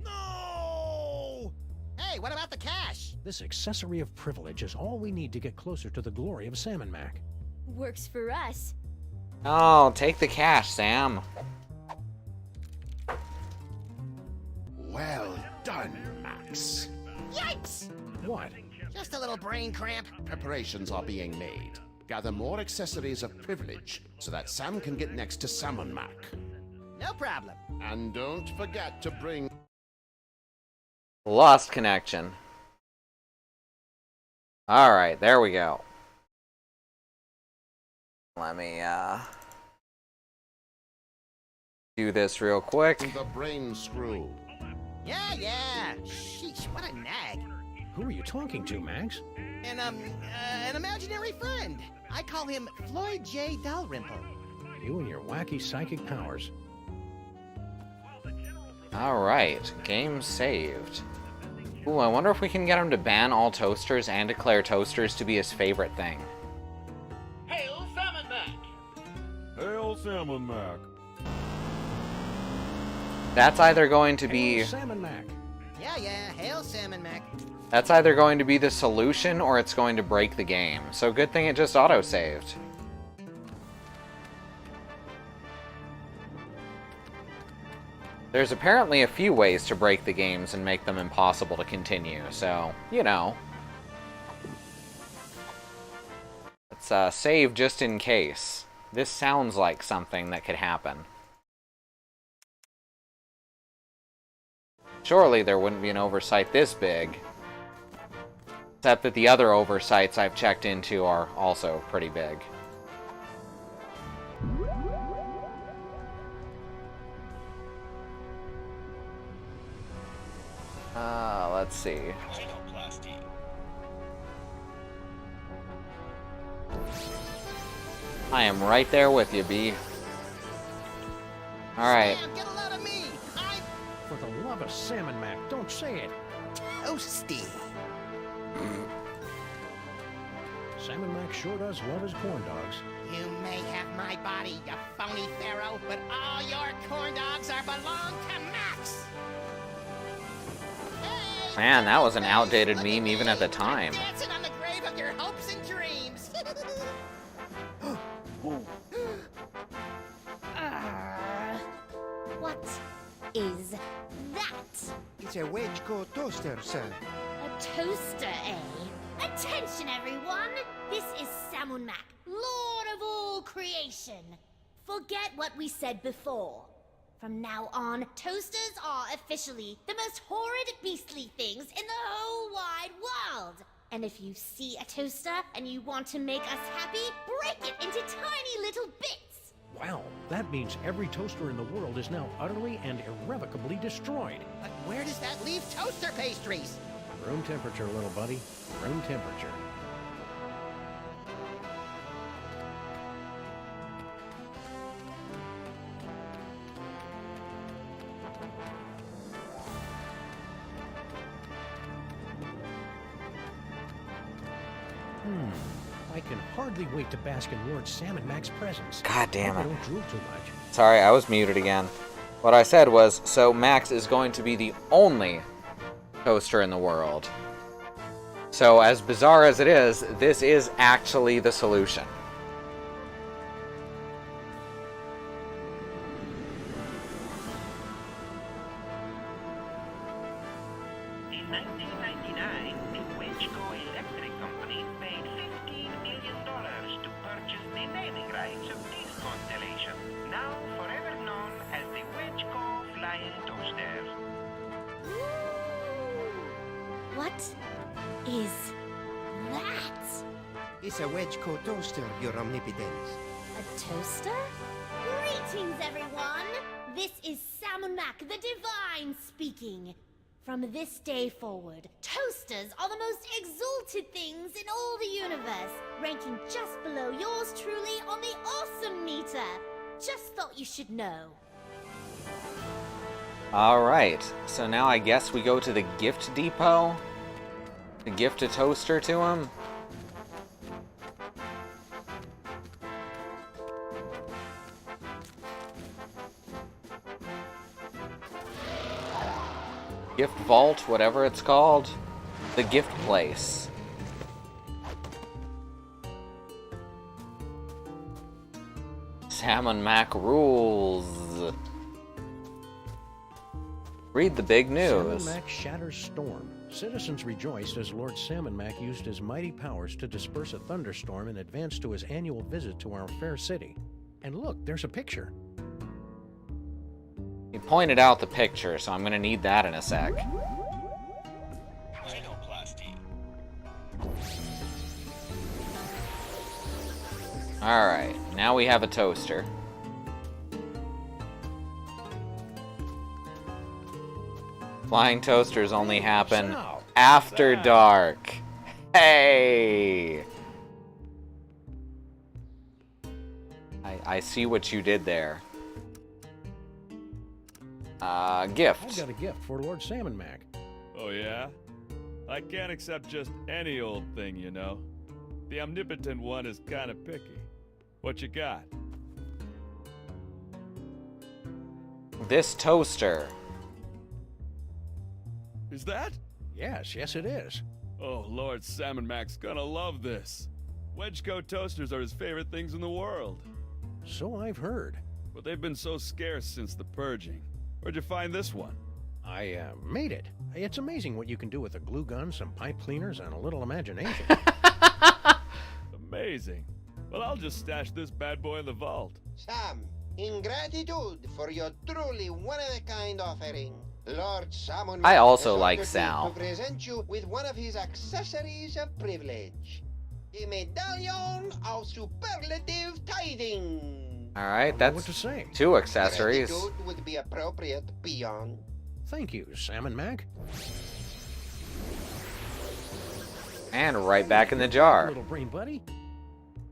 No! Hey, what about the cash? This accessory of privilege is all we need to get closer to the glory of Sam and Mac. Works for us. Oh, take the cash, Sam. Well done, Max. Yikes! What? Just a little brain cramp. Preparations are being made. Gather more accessories of privilege so that Sam can get next to Salmon Mac. No problem. And don't forget to bring... Lost connection. Alright, there we go. Let me, do this real quick. The brain screw. Yeah. Sheesh, what a nag. Who are you talking to, Max? An imaginary friend. I call him Floyd J. Dalrymple. You and your wacky psychic powers. Alright, game saved. Ooh, I wonder if we can get him to ban all toasters and declare toasters to be his favorite thing. Hail Salmon Mac! Hail Salmon Mac. That's either going to be... Salmon Mac. Yeah, hail Sam and Mac. That's either going to be the solution or it's going to break the game. So good thing it just auto-saved. There's apparently a few ways to break the games and make them impossible to continue, so, you know. Let's save just in case. This sounds like something that could happen. Surely there wouldn't be an oversight this big. Except that the other oversights I've checked into are also pretty big. let's see. I am right there with you, B. Alright. Get a load of me! For the love of Salmon Mac, don't say it. Toasty. Salmon Mac sure does love his corn dogs. You may have my body, you phony pharaoh, but all your corn dogs are belong to Max. Man, that was an outdated meme even at the time. Dancing on the grave of your hopes and dreams. What is that? It's a wedge-core toaster, sir. A toaster, eh? Attention, everyone! This is Salmon Mac, Lord of all creation. Forget what we said before. From now on, toasters are officially the most horrid, beastly things in the whole wide world. And if you see a toaster and you want to make us happy, break it into tiny little bits. Wow, that means every toaster in the world is now utterly and irrevocably destroyed. But where does that leave toaster pastries? Room temperature, little buddy. Room temperature. I can hardly wait to bask in Lord Salmon Mac's presence. God damn Hope I it. don't drool too much. Sorry, I was muted again. What I said was, so Max is going to be the only toaster in the world. So as bizarre as it is, this is actually the solution. In 1999, the Wedgeco Electric Company paid $15 million to purchase the naming rights of this constellation, now forever known as the Wedgeco Flying Toaster. What is that? It's a wedge-core toaster, your omnipotence. A toaster? Greetings, everyone! This is Salmon Mac, the Divine, speaking. From this day forward, toasters are the most exalted things in all the universe, ranking just below yours truly on the awesome meter. Just thought you should know. Alright, so now I guess we go to the gift depot to gift a toaster to him. Gift vault, whatever it's called. The gift place. Salmon Mac rules. Read the big news. Salmon Mac shatters storm. Citizens rejoiced as Lord Salmon Mac used his mighty powers to disperse a thunderstorm in advance to his annual visit to our fair city. And look, there's a picture. He pointed out the picture, so I'm gonna need that in a sec. Alright, now we have a toaster. Flying toasters only happen after dark. Hey! I see what you did there. Gift. I've got a gift for Lord Salmon Mac. Oh, yeah? I can't accept just any old thing, you know. The omnipotent one is kind of picky. What you got? This toaster. Is that? Yes, it is. Oh, Lord Salmon Mac's gonna love this. Wedgeco toasters are his favorite things in the world. So I've heard. But they've been so scarce since the purging. Where'd you find this one? I made it. It's amazing what you can do with a glue gun, some pipe cleaners, and a little imagination. Amazing. Well, I'll just stash this bad boy in the vault. Sam, in gratitude for your truly one-of-a-kind offering, Lord Salmon I also has like ordered me Sal. to present you with one of his accessories of privilege. The Medallion of Superlative Tithing. Alright, that's two accessories. Gratitude would be appropriate, peon. Thank you, Salmon Mac. And right back in the jar. Little brain buddy.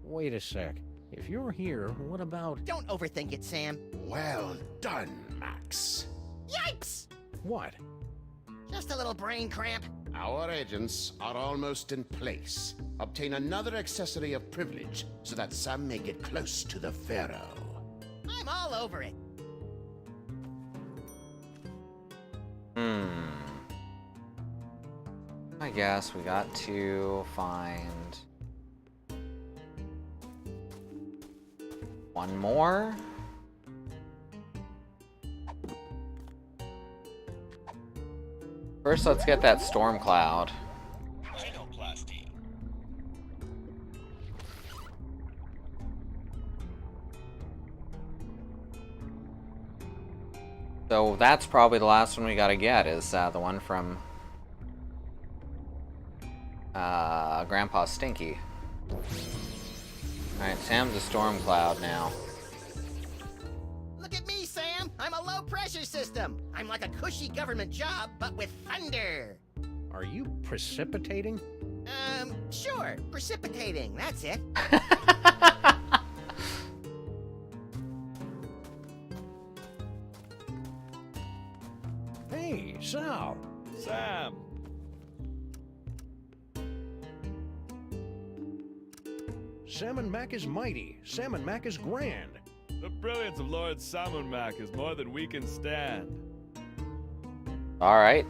Wait a sec. If you're here, what about... Don't overthink it, Sam. Well done, Max. Yipes! What? Just a little brain cramp. Our agents are almost in place. Obtain another accessory of privilege so that Sam may get close to the Pharaoh. I'm all over it. I guess we got to find one more. First, let's get that storm cloud. So that's probably the last one we gotta get, is the one from Grandpa Stinky. Alright, Sam's a storm cloud now. Look at me, Sam. I'm a low-pressure system. I'm like a cushy government job, but with thunder. Are you precipitating? Sure. Precipitating. That's it. Hey, Sal. Sam! Salmon Mac is mighty. Salmon Mac is grand. The brilliance of Lord Salmon Mac is more than we can stand. Alright.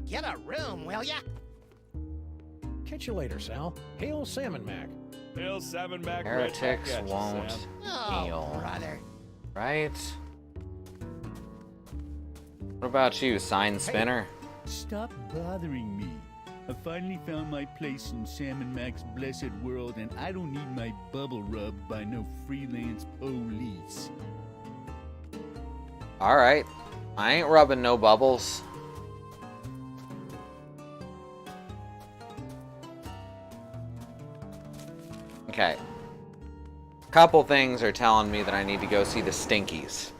Get a room, will ya? Catch you later, Sal. Hail Salmon Mac. Hail Salmon Mac. Heretics right back at you, won't Sam. kneel. Brother. Right? What about you, sign spinner? Stop bothering me. I finally found my place in Salmon Mac's blessed world, and I don't need my bubble rubbed by no freelance police. Alright. I ain't rubbing no bubbles. Okay. Couple things are telling me that I need to go see the Stinkies.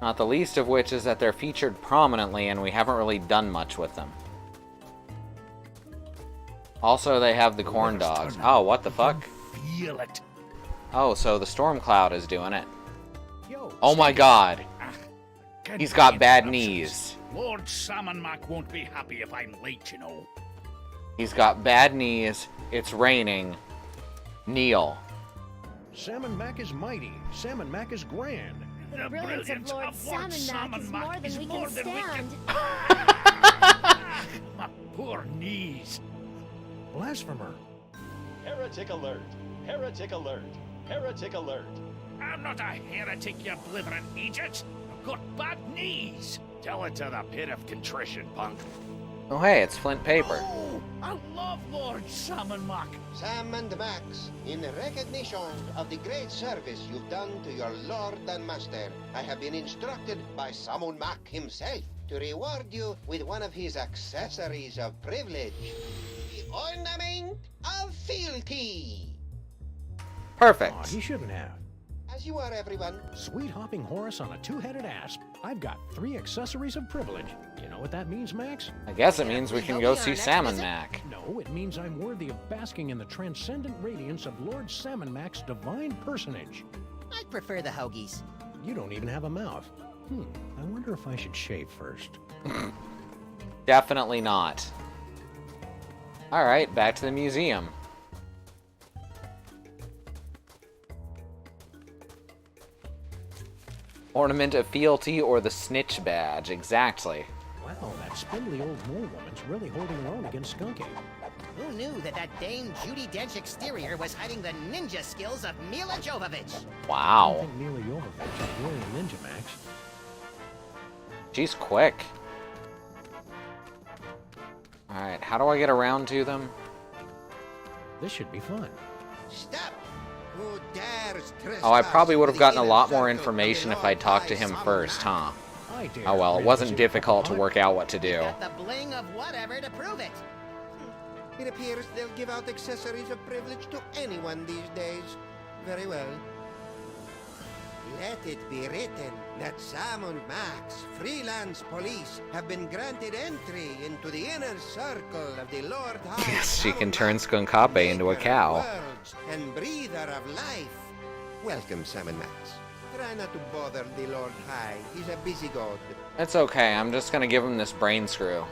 Not the least of which is that they're featured prominently and we haven't really done much with them. Also, they have the corn dogs. Oh, what the fuck? Feel it. Oh, so the storm cloud is doing it. Yo, Oh my god. Can He's got be bad interruptions. knees. Lord Salmon Mac won't be happy if I'm late, you know. He's got bad knees. It's raining. Kneel. Salmon Mac is mighty. Salmon Mac is grand. The brilliance of Lord Salmon Mac is more than we can stand. My poor knees. Blasphemer. Heretic alert! Heretic alert! Heretic alert! I'm not a heretic, you blithering idiot. I've got bad knees. Tell it to the pit of contrition, punk. Oh hey, it's Flint Paper. Oh, I love Lord Salmon Mac. Sam and Max, in recognition of the great service you've done to your lord and master, I have been instructed by Salmon Mac himself to reward you with one of his accessories of privilege, the ornament of fealty. Perfect. Aw, he shouldn't have. As you are, everyone. Sweet hopping Horus on a two-headed asp. I've got 3 accessories of privilege. You know what that means, Max? I guess it means we can go see Salmon Mac. No, it means I'm worthy of basking in the transcendent radiance of Lord Salmon Mac's divine personage. I'd prefer the hoagies. You don't even have a mouth. I wonder if I should shave first. Definitely not. Alright, back to the museum. Ornament of fealty or the snitch badge, exactly. Wow, that spindly old mole woman's really holding her own against Skunky. Who knew that Dame Judi Dench exterior was hiding the ninja skills of Mila Jovovich? I Wow. think Mila Jovovich is really a ninja, Max. She's quick. Alright, how do I get around to them? This should be fun. Stop! Who dares Oh, I probably would have gotten a trespass lot more within the information circle if I'd of talked the to him Salmon first, Mac? huh? I dare Oh well, it really wasn't visit difficult to Papa work out what to do. Got the bling of whatever to prove it. It appears they'll give out accessories of privilege to anyone these days. Very well. Let it be written that Sam and Max, freelance police, have been granted entry into the inner circle of the Lord High. Yes, she can turn Skunkape into a cow. Worlds and breather of life. Welcome, Sam and Max. Try not to bother the Lord High. He's a busy god. It's okay, I'm just gonna give him this brain screw.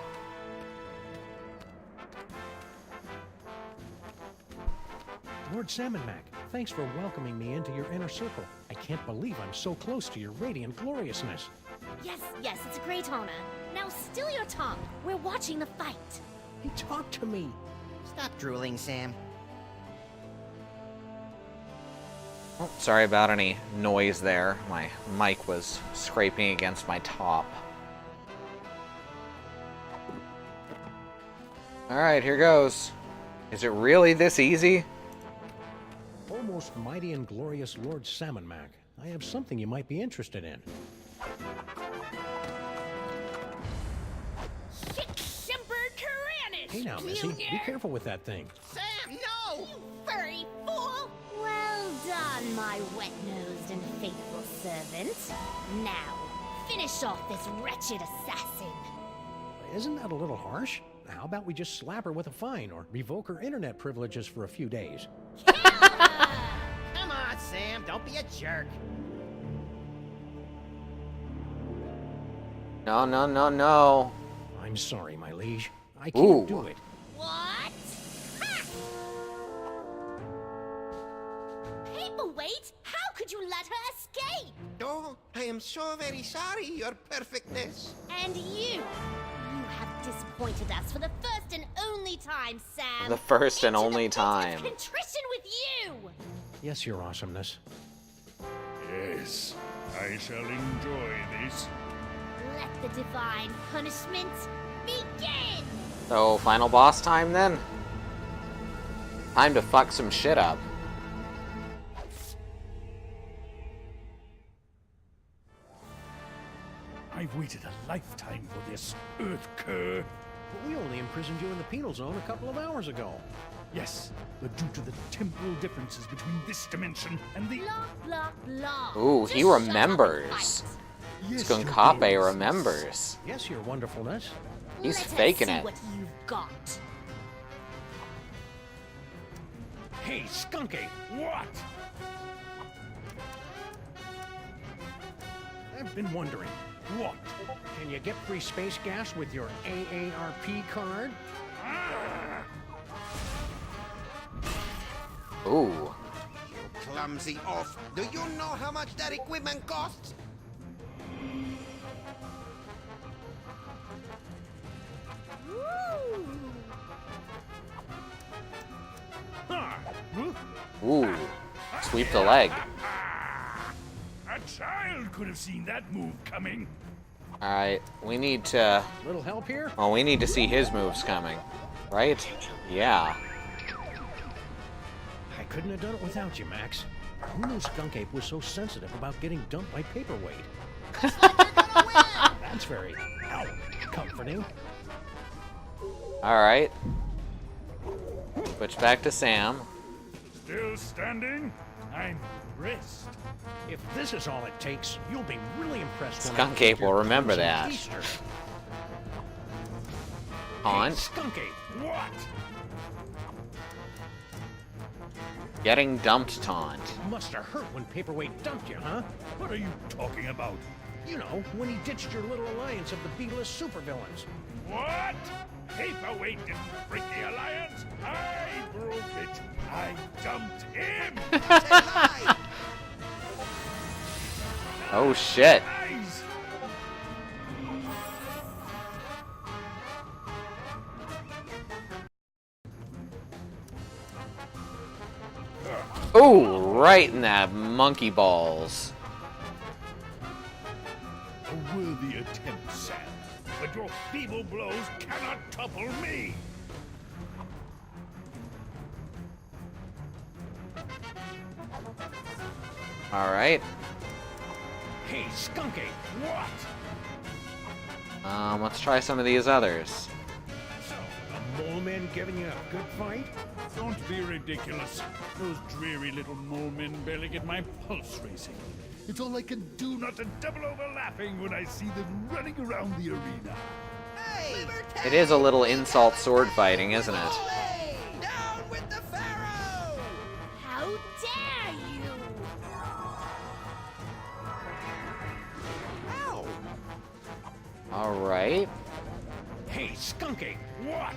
Lord Salmonmac, thanks for welcoming me into your inner circle. I can't believe I'm so close to your radiant gloriousness. Yes, yes, it's a great honor. Now still your tongue. We're watching the fight. He talked to me. Stop drooling, Sam. Oh, sorry about any noise there. My mic was scraping against my top. Alright, here goes. Is it really this easy? O most mighty and glorious Lord Salmonmac, I have something you might be interested in. Sick-simpered Tyrannus! Hey now, Missy, be careful with that thing. Sam, no! You furry fool! Well done, my wet-nosed and faithful servant. Now, finish off this wretched assassin. Isn't that a little harsh? How about we just slap her with a fine or revoke her internet privileges for a few days? Come on, Sam, don't be a jerk. No, no, no, no. I'm sorry, my liege. I can't do it. What? Ha! Paperweight? How could you let her escape? Oh, I am so very sorry, your perfectness. And you have disappointed us for the first and only time, Sam. The first and only time. Contrition with you. Yes, your awesomeness. Yes, I shall enjoy this. Let the divine punishment begin. So, final boss time then? Time to fuck some shit up. I've waited a lifetime for this, Earth Cur. But we only imprisoned you in the penal zone a couple of hours ago. Yes, but due to the temporal differences between this dimension and the... Blah, blah, blah. Ooh, he remembers. Yes, Skunkape remembers. Yes, your wonderfulness. He's Let us faking see it. what you've got. Hey, Skunky! What? I've been wondering. What? Can you get free space gas with your AARP card? Ooh. You clumsy oaf. Do you know how much that equipment costs? Ooh. Sweep the leg. A child could have seen that move coming. Alright, we need to... Little help here? Oh, we need to see his moves coming. Right? Yeah. I couldn't have done it without you, Max. Who knew Skunkape was so sensitive about getting dumped by Paperweight? That's very comforting. Alright. Switch back to Sam. Still standing? I'm impressed. If this is all it takes, you'll be really impressed when Skunkape will remember that. Easter. Taunt. Hey, Skunkape, what? Getting dumped taunt. Must have hurt when Paperweight dumped you, huh? What are you talking about? You know, when he ditched your little alliance of the B-list supervillains. What? Paperweight didn't break the alliance. I broke it. I dumped him. Oh shit. Lies. Ooh, right in that monkey balls. A worthy attempt, Sam. But your feeble blows cannot topple me. Alright. Hey, Skunkape, what? Let's try some of these others. So, the mole men giving you a good fight? Don't be ridiculous. Those dreary little mole men barely get my pulse racing. It's all I can do not to double over laughing when I see them running around the arena. Hey! It is a little insult sword fighting, isn't it? Down with the Pharaoh! How dare you! Ow! Alright. Hey, Skunky! What?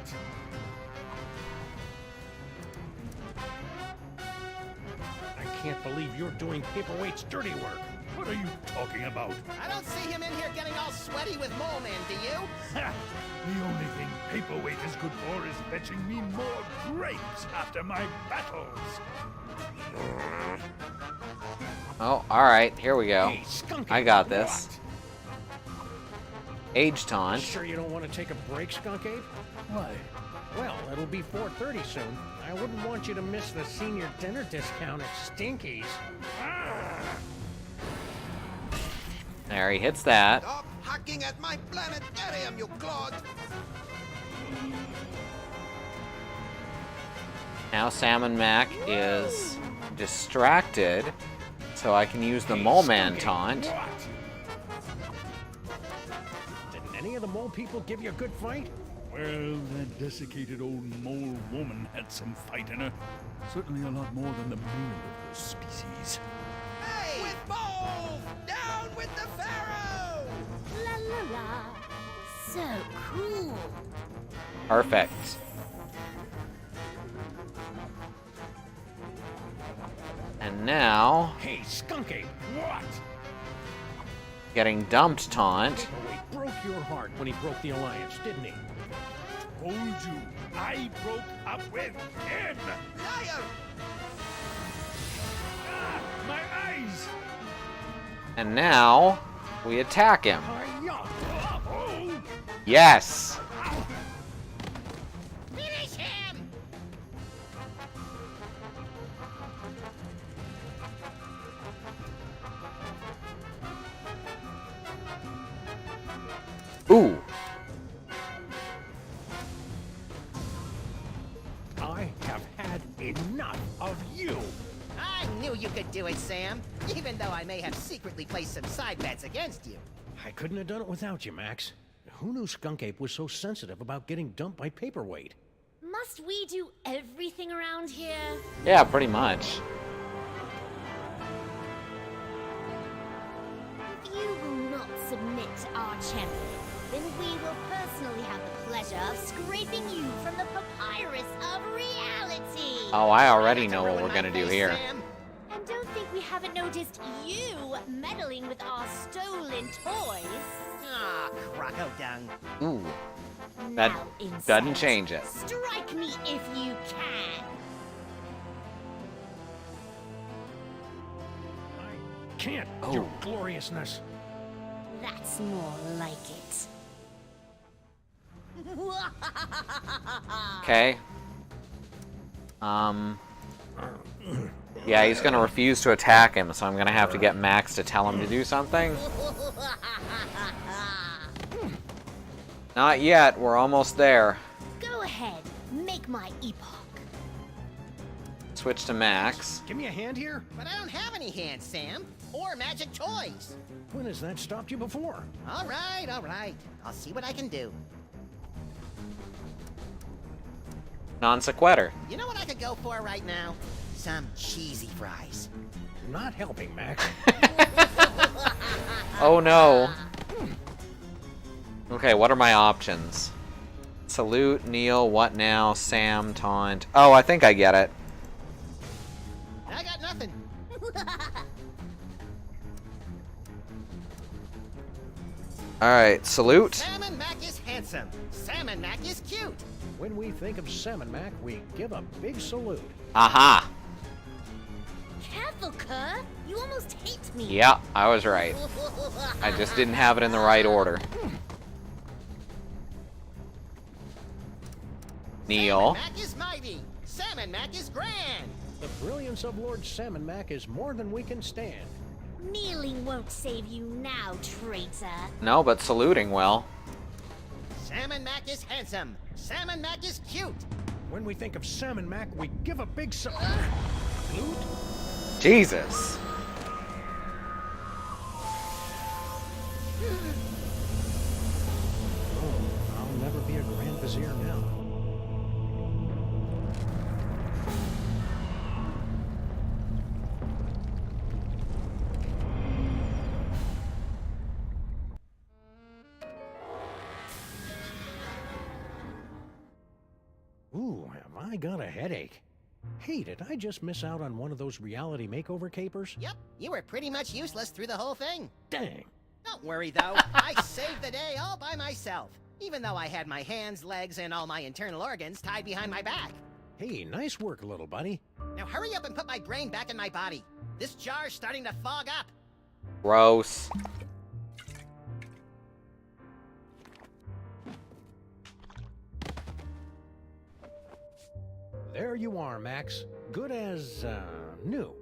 I can't believe you're doing Paperweight's dirty work. What are you talking about? I don't see him in here getting all sweaty with Mole Man, do you? Ha! The only thing Paperweight is good for is fetching me more grapes after my battles. Oh, alright, here we go. Hey, Skunky, I got this. Age taunt. Sure you don't want to take a break, Skunk Ape? Why? Well, it'll be 4:30 soon. I wouldn't want you to miss the senior dinner discount at Stinky's. There, he hits that. Stop hacking at my planetarium, you clod! Now Salmon Mac is distracted, so I can use the Mole Man taunt. What? Didn't any of the mole people give you a good fight? Well, that desiccated old mole woman had some fight in her. Certainly a lot more than the male of her species. Hey! With balls! Down with the Pharaoh! La la la. So cool. Perfect. And now, Hey, Skunky, what? getting dumped taunt. Paperweight broke your heart when he broke the alliance, didn't he? Told you, I broke up with him! Liar! Ah, my eyes! And now, we attack him. Hi-ya! Oh! Yes! Finish him! Ooh. I have had enough of you! I knew you could do it, Sam. Even though I may have secretly placed some side bets against you. I couldn't have done it without you, Max. Who knew Skunk Ape was so sensitive about getting dumped by Paperweight? Must we do everything around here? Yeah, pretty much. If you will not submit to our champion, then we will personally have the pleasure of scraping you from the papyrus of reality. Oh, I already know what we're gonna do here. And don't think we haven't noticed you meddling with our stolen toys. Ah, croco dung. Ooh. That Now, insect, doesn't change it. Strike me if you can. Can't, Oh. your gloriousness. That's more like it. Okay. Yeah, he's gonna refuse to attack him, so I'm gonna have to get Max to tell him to do something. Not yet, we're almost there. Go ahead, make my epoch. Switch to Max. Give me a hand here? But I don't have any hands, Sam. Or magic toys. When has that stopped you before? All right, all right. I'll see what I can do. Non sequitur. You know what I could go for right now? Some cheesy fries. Not helping, Max. Oh no. Okay, what are my options? Salute, kneel, what now, Sam, taunt. Oh, I think I get it. I got nothing. Alright, salute. Salmon Mac is handsome. Salmon Mac is cute. When we think of Salmon Mac, we give a big salute. Aha. Careful, Kerr. You almost hate me. Yeah, I was right. I just didn't have it in the right order. Kneel. Salmon Mac is mighty. Salmon Mac is grand. The brilliance of Lord Salmon Mac is more than we can stand. Kneeling won't save you now, traitor. No, but saluting well. Salmon Mac is handsome. Salmon Mac is cute. When we think of Salmon Mac, we give a big salute. Jesus. Oh, I'll never be a Grand Vizier now. Ooh, have I got a headache. Hey, did I just miss out on one of those reality makeover capers? Yep, you were pretty much useless through the whole thing. Dang. Don't worry, though. I saved the day all by myself, even though I had my hands, legs, and all my internal organs tied behind my back. Hey, nice work, little buddy. Now hurry up and put my brain back in my body. This jar's starting to fog up. Gross. There you are, Max. Good as, new.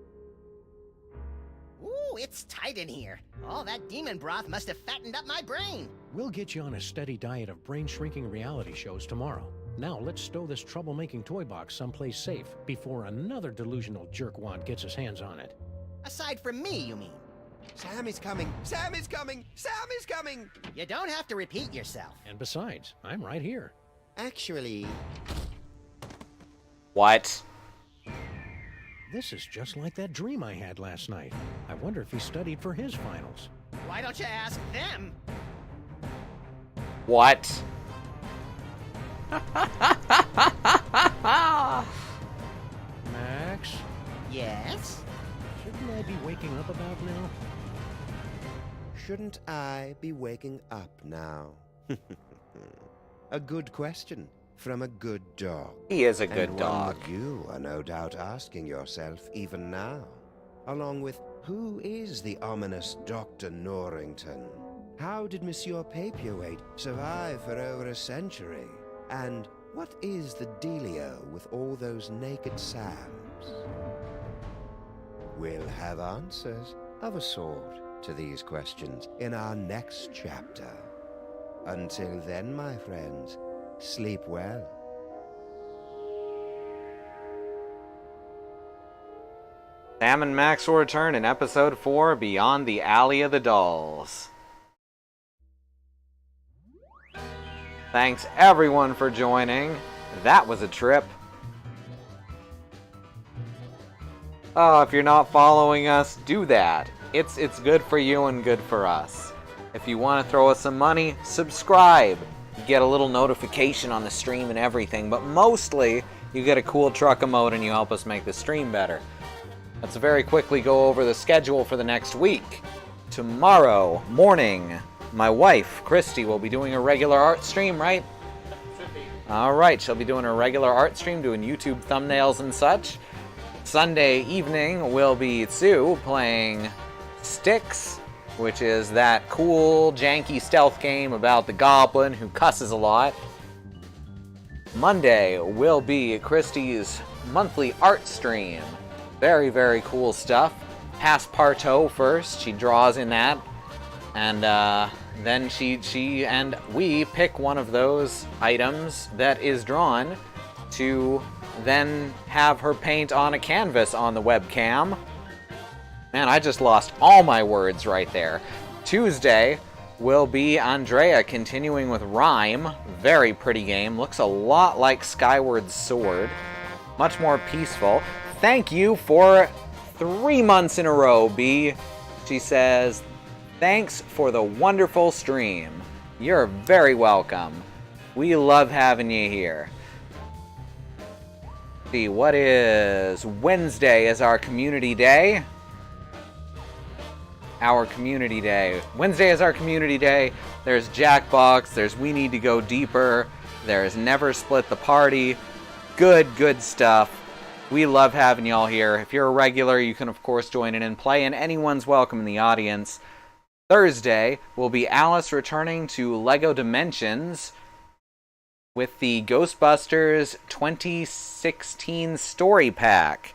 Ooh, it's tight in here. All that demon broth must have fattened up my brain. We'll get you on a steady diet of brain-shrinking reality shows tomorrow. Now, let's stow this troublemaking toy box someplace safe before another delusional jerkwad gets his hands on it. Aside from me, you mean? Sam is coming! Sam is coming! Sam is coming! You don't have to repeat yourself. And besides, I'm right here. Actually... What? This is just like that dream I had last night. I wonder if he studied for his finals. Why don't you ask them? What? Max? Yes? Shouldn't I be waking up about now? Shouldn't I be waking up now? A good question from a good dog. He is a good and dog. One that you are no doubt asking yourself even now. Along with, who is the ominous Dr. Norrington? How did Monsieur Paperweight survive for over a century? And what is the dealio with all those naked Sams? We'll have answers of a sort to these questions in our next chapter. Until then, my friends, sleep well. Sam and Max will return in episode 4, Beyond the Alley of the Dolls. Thanks everyone for joining. That was a trip. Oh, if you're not following us, do that. It's good for you and good for us. If you want to throw us some money, subscribe. You get a little notification on the stream and everything, but mostly you get a cool truck emote and you help us make the stream better. Let's very quickly go over the schedule for the next week. Tomorrow morning, my wife, Christy, will be doing a regular art stream, right? Alright, she'll be doing a regular art stream, doing YouTube thumbnails and such. Sunday evening will be Sue playing Styx, which is that cool, janky stealth game about the goblin who cusses a lot. Monday will be Christy's monthly art stream. Very, very cool stuff. Passepartout first, she draws in that. And then she and we pick one of those items that is drawn to then have her paint on a canvas on the webcam. Man, I just lost all my words right there. Tuesday will be Andrea continuing with Rhyme. Very pretty game. Looks a lot like Skyward Sword. Much more peaceful. Thank you for 3 months in a row, B. She says, thanks for the wonderful stream. You're very welcome. We love having you here. See, what is Wednesday is our community day. Our community day. Wednesday is our community day. There's Jackbox. There's We Need to Go Deeper. There's Never Split the Party. Good stuff. We love having y'all here. If you're a regular, you can of course join in and play, and anyone's welcome in the audience. Thursday will be Alice returning to LEGO Dimensions with the Ghostbusters 2016 Story Pack.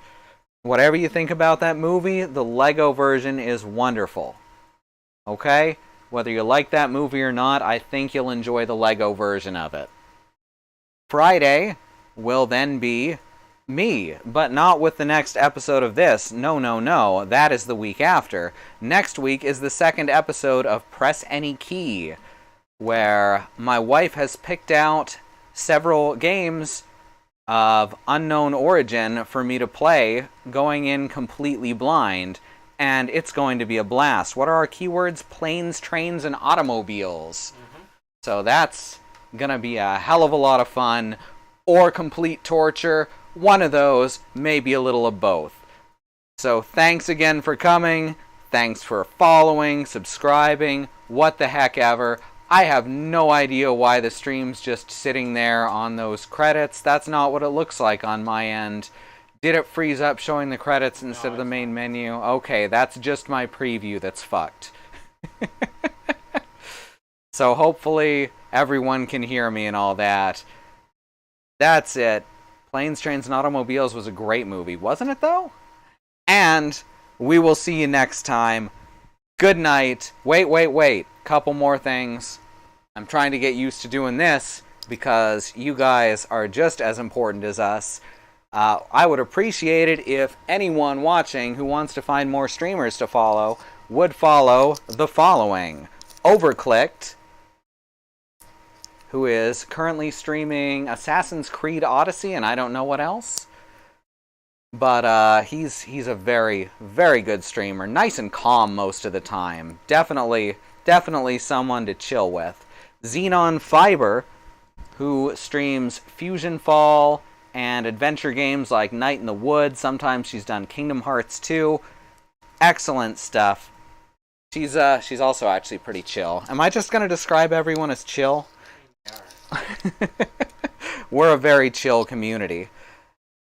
Whatever you think about that movie, the LEGO version is wonderful. Okay? Whether you like that movie or not, I think you'll enjoy the LEGO version of it. Friday will then be Me, but not with the next episode of this. No, no, no. That is the week after. Next week is the second episode of Press Any Key, where my wife has picked out several games of unknown origin for me to play, going in completely blind, and it's going to be a blast. What are our keywords? Planes, trains, and automobiles. So that's gonna be a hell of a lot of fun, or complete torture. One of those, maybe a little of both. So thanks again for coming. Thanks for following, subscribing, what the heck ever. I have no idea why the stream's just sitting there on those credits. That's not what it looks like on my end. Did it freeze up showing the credits instead of the main menu? Okay, that's just my preview that's fucked. So hopefully everyone can hear me and all that. That's it. Planes, Trains, and Automobiles was a great movie, wasn't it though? And we will see you next time. Good night. Wait. Couple more things. I'm trying to get used to doing this because you guys are just as important as us. I would appreciate it if anyone watching who wants to find more streamers to follow would follow the following. Overclicked, who is currently streaming Assassin's Creed Odyssey and I don't know what else. But he's a very, very good streamer. Nice and calm most of the time. Definitely someone to chill with. Xenon Fiber, who streams Fusion Fall and adventure games like Night in the Woods. Sometimes she's done Kingdom Hearts 2. Excellent stuff. She's also actually pretty chill. Am I just going to describe everyone as chill? We're a very chill community.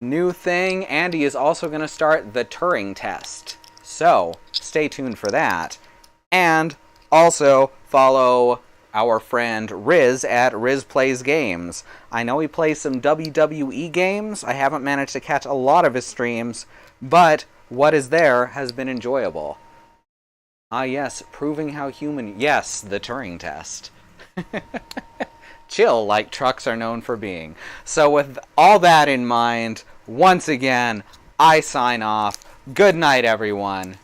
New thing, Andy is also going to start the Turing test. So, stay tuned for that. And also follow our friend Riz at Riz Plays Games. I know he plays some WWE games. I haven't managed to catch a lot of his streams, but what is there has been enjoyable. Ah yes, proving how human... Yes, the Turing test. Chill like trucks are known for being. So with all that in mind, once again, I sign off. Good night, everyone.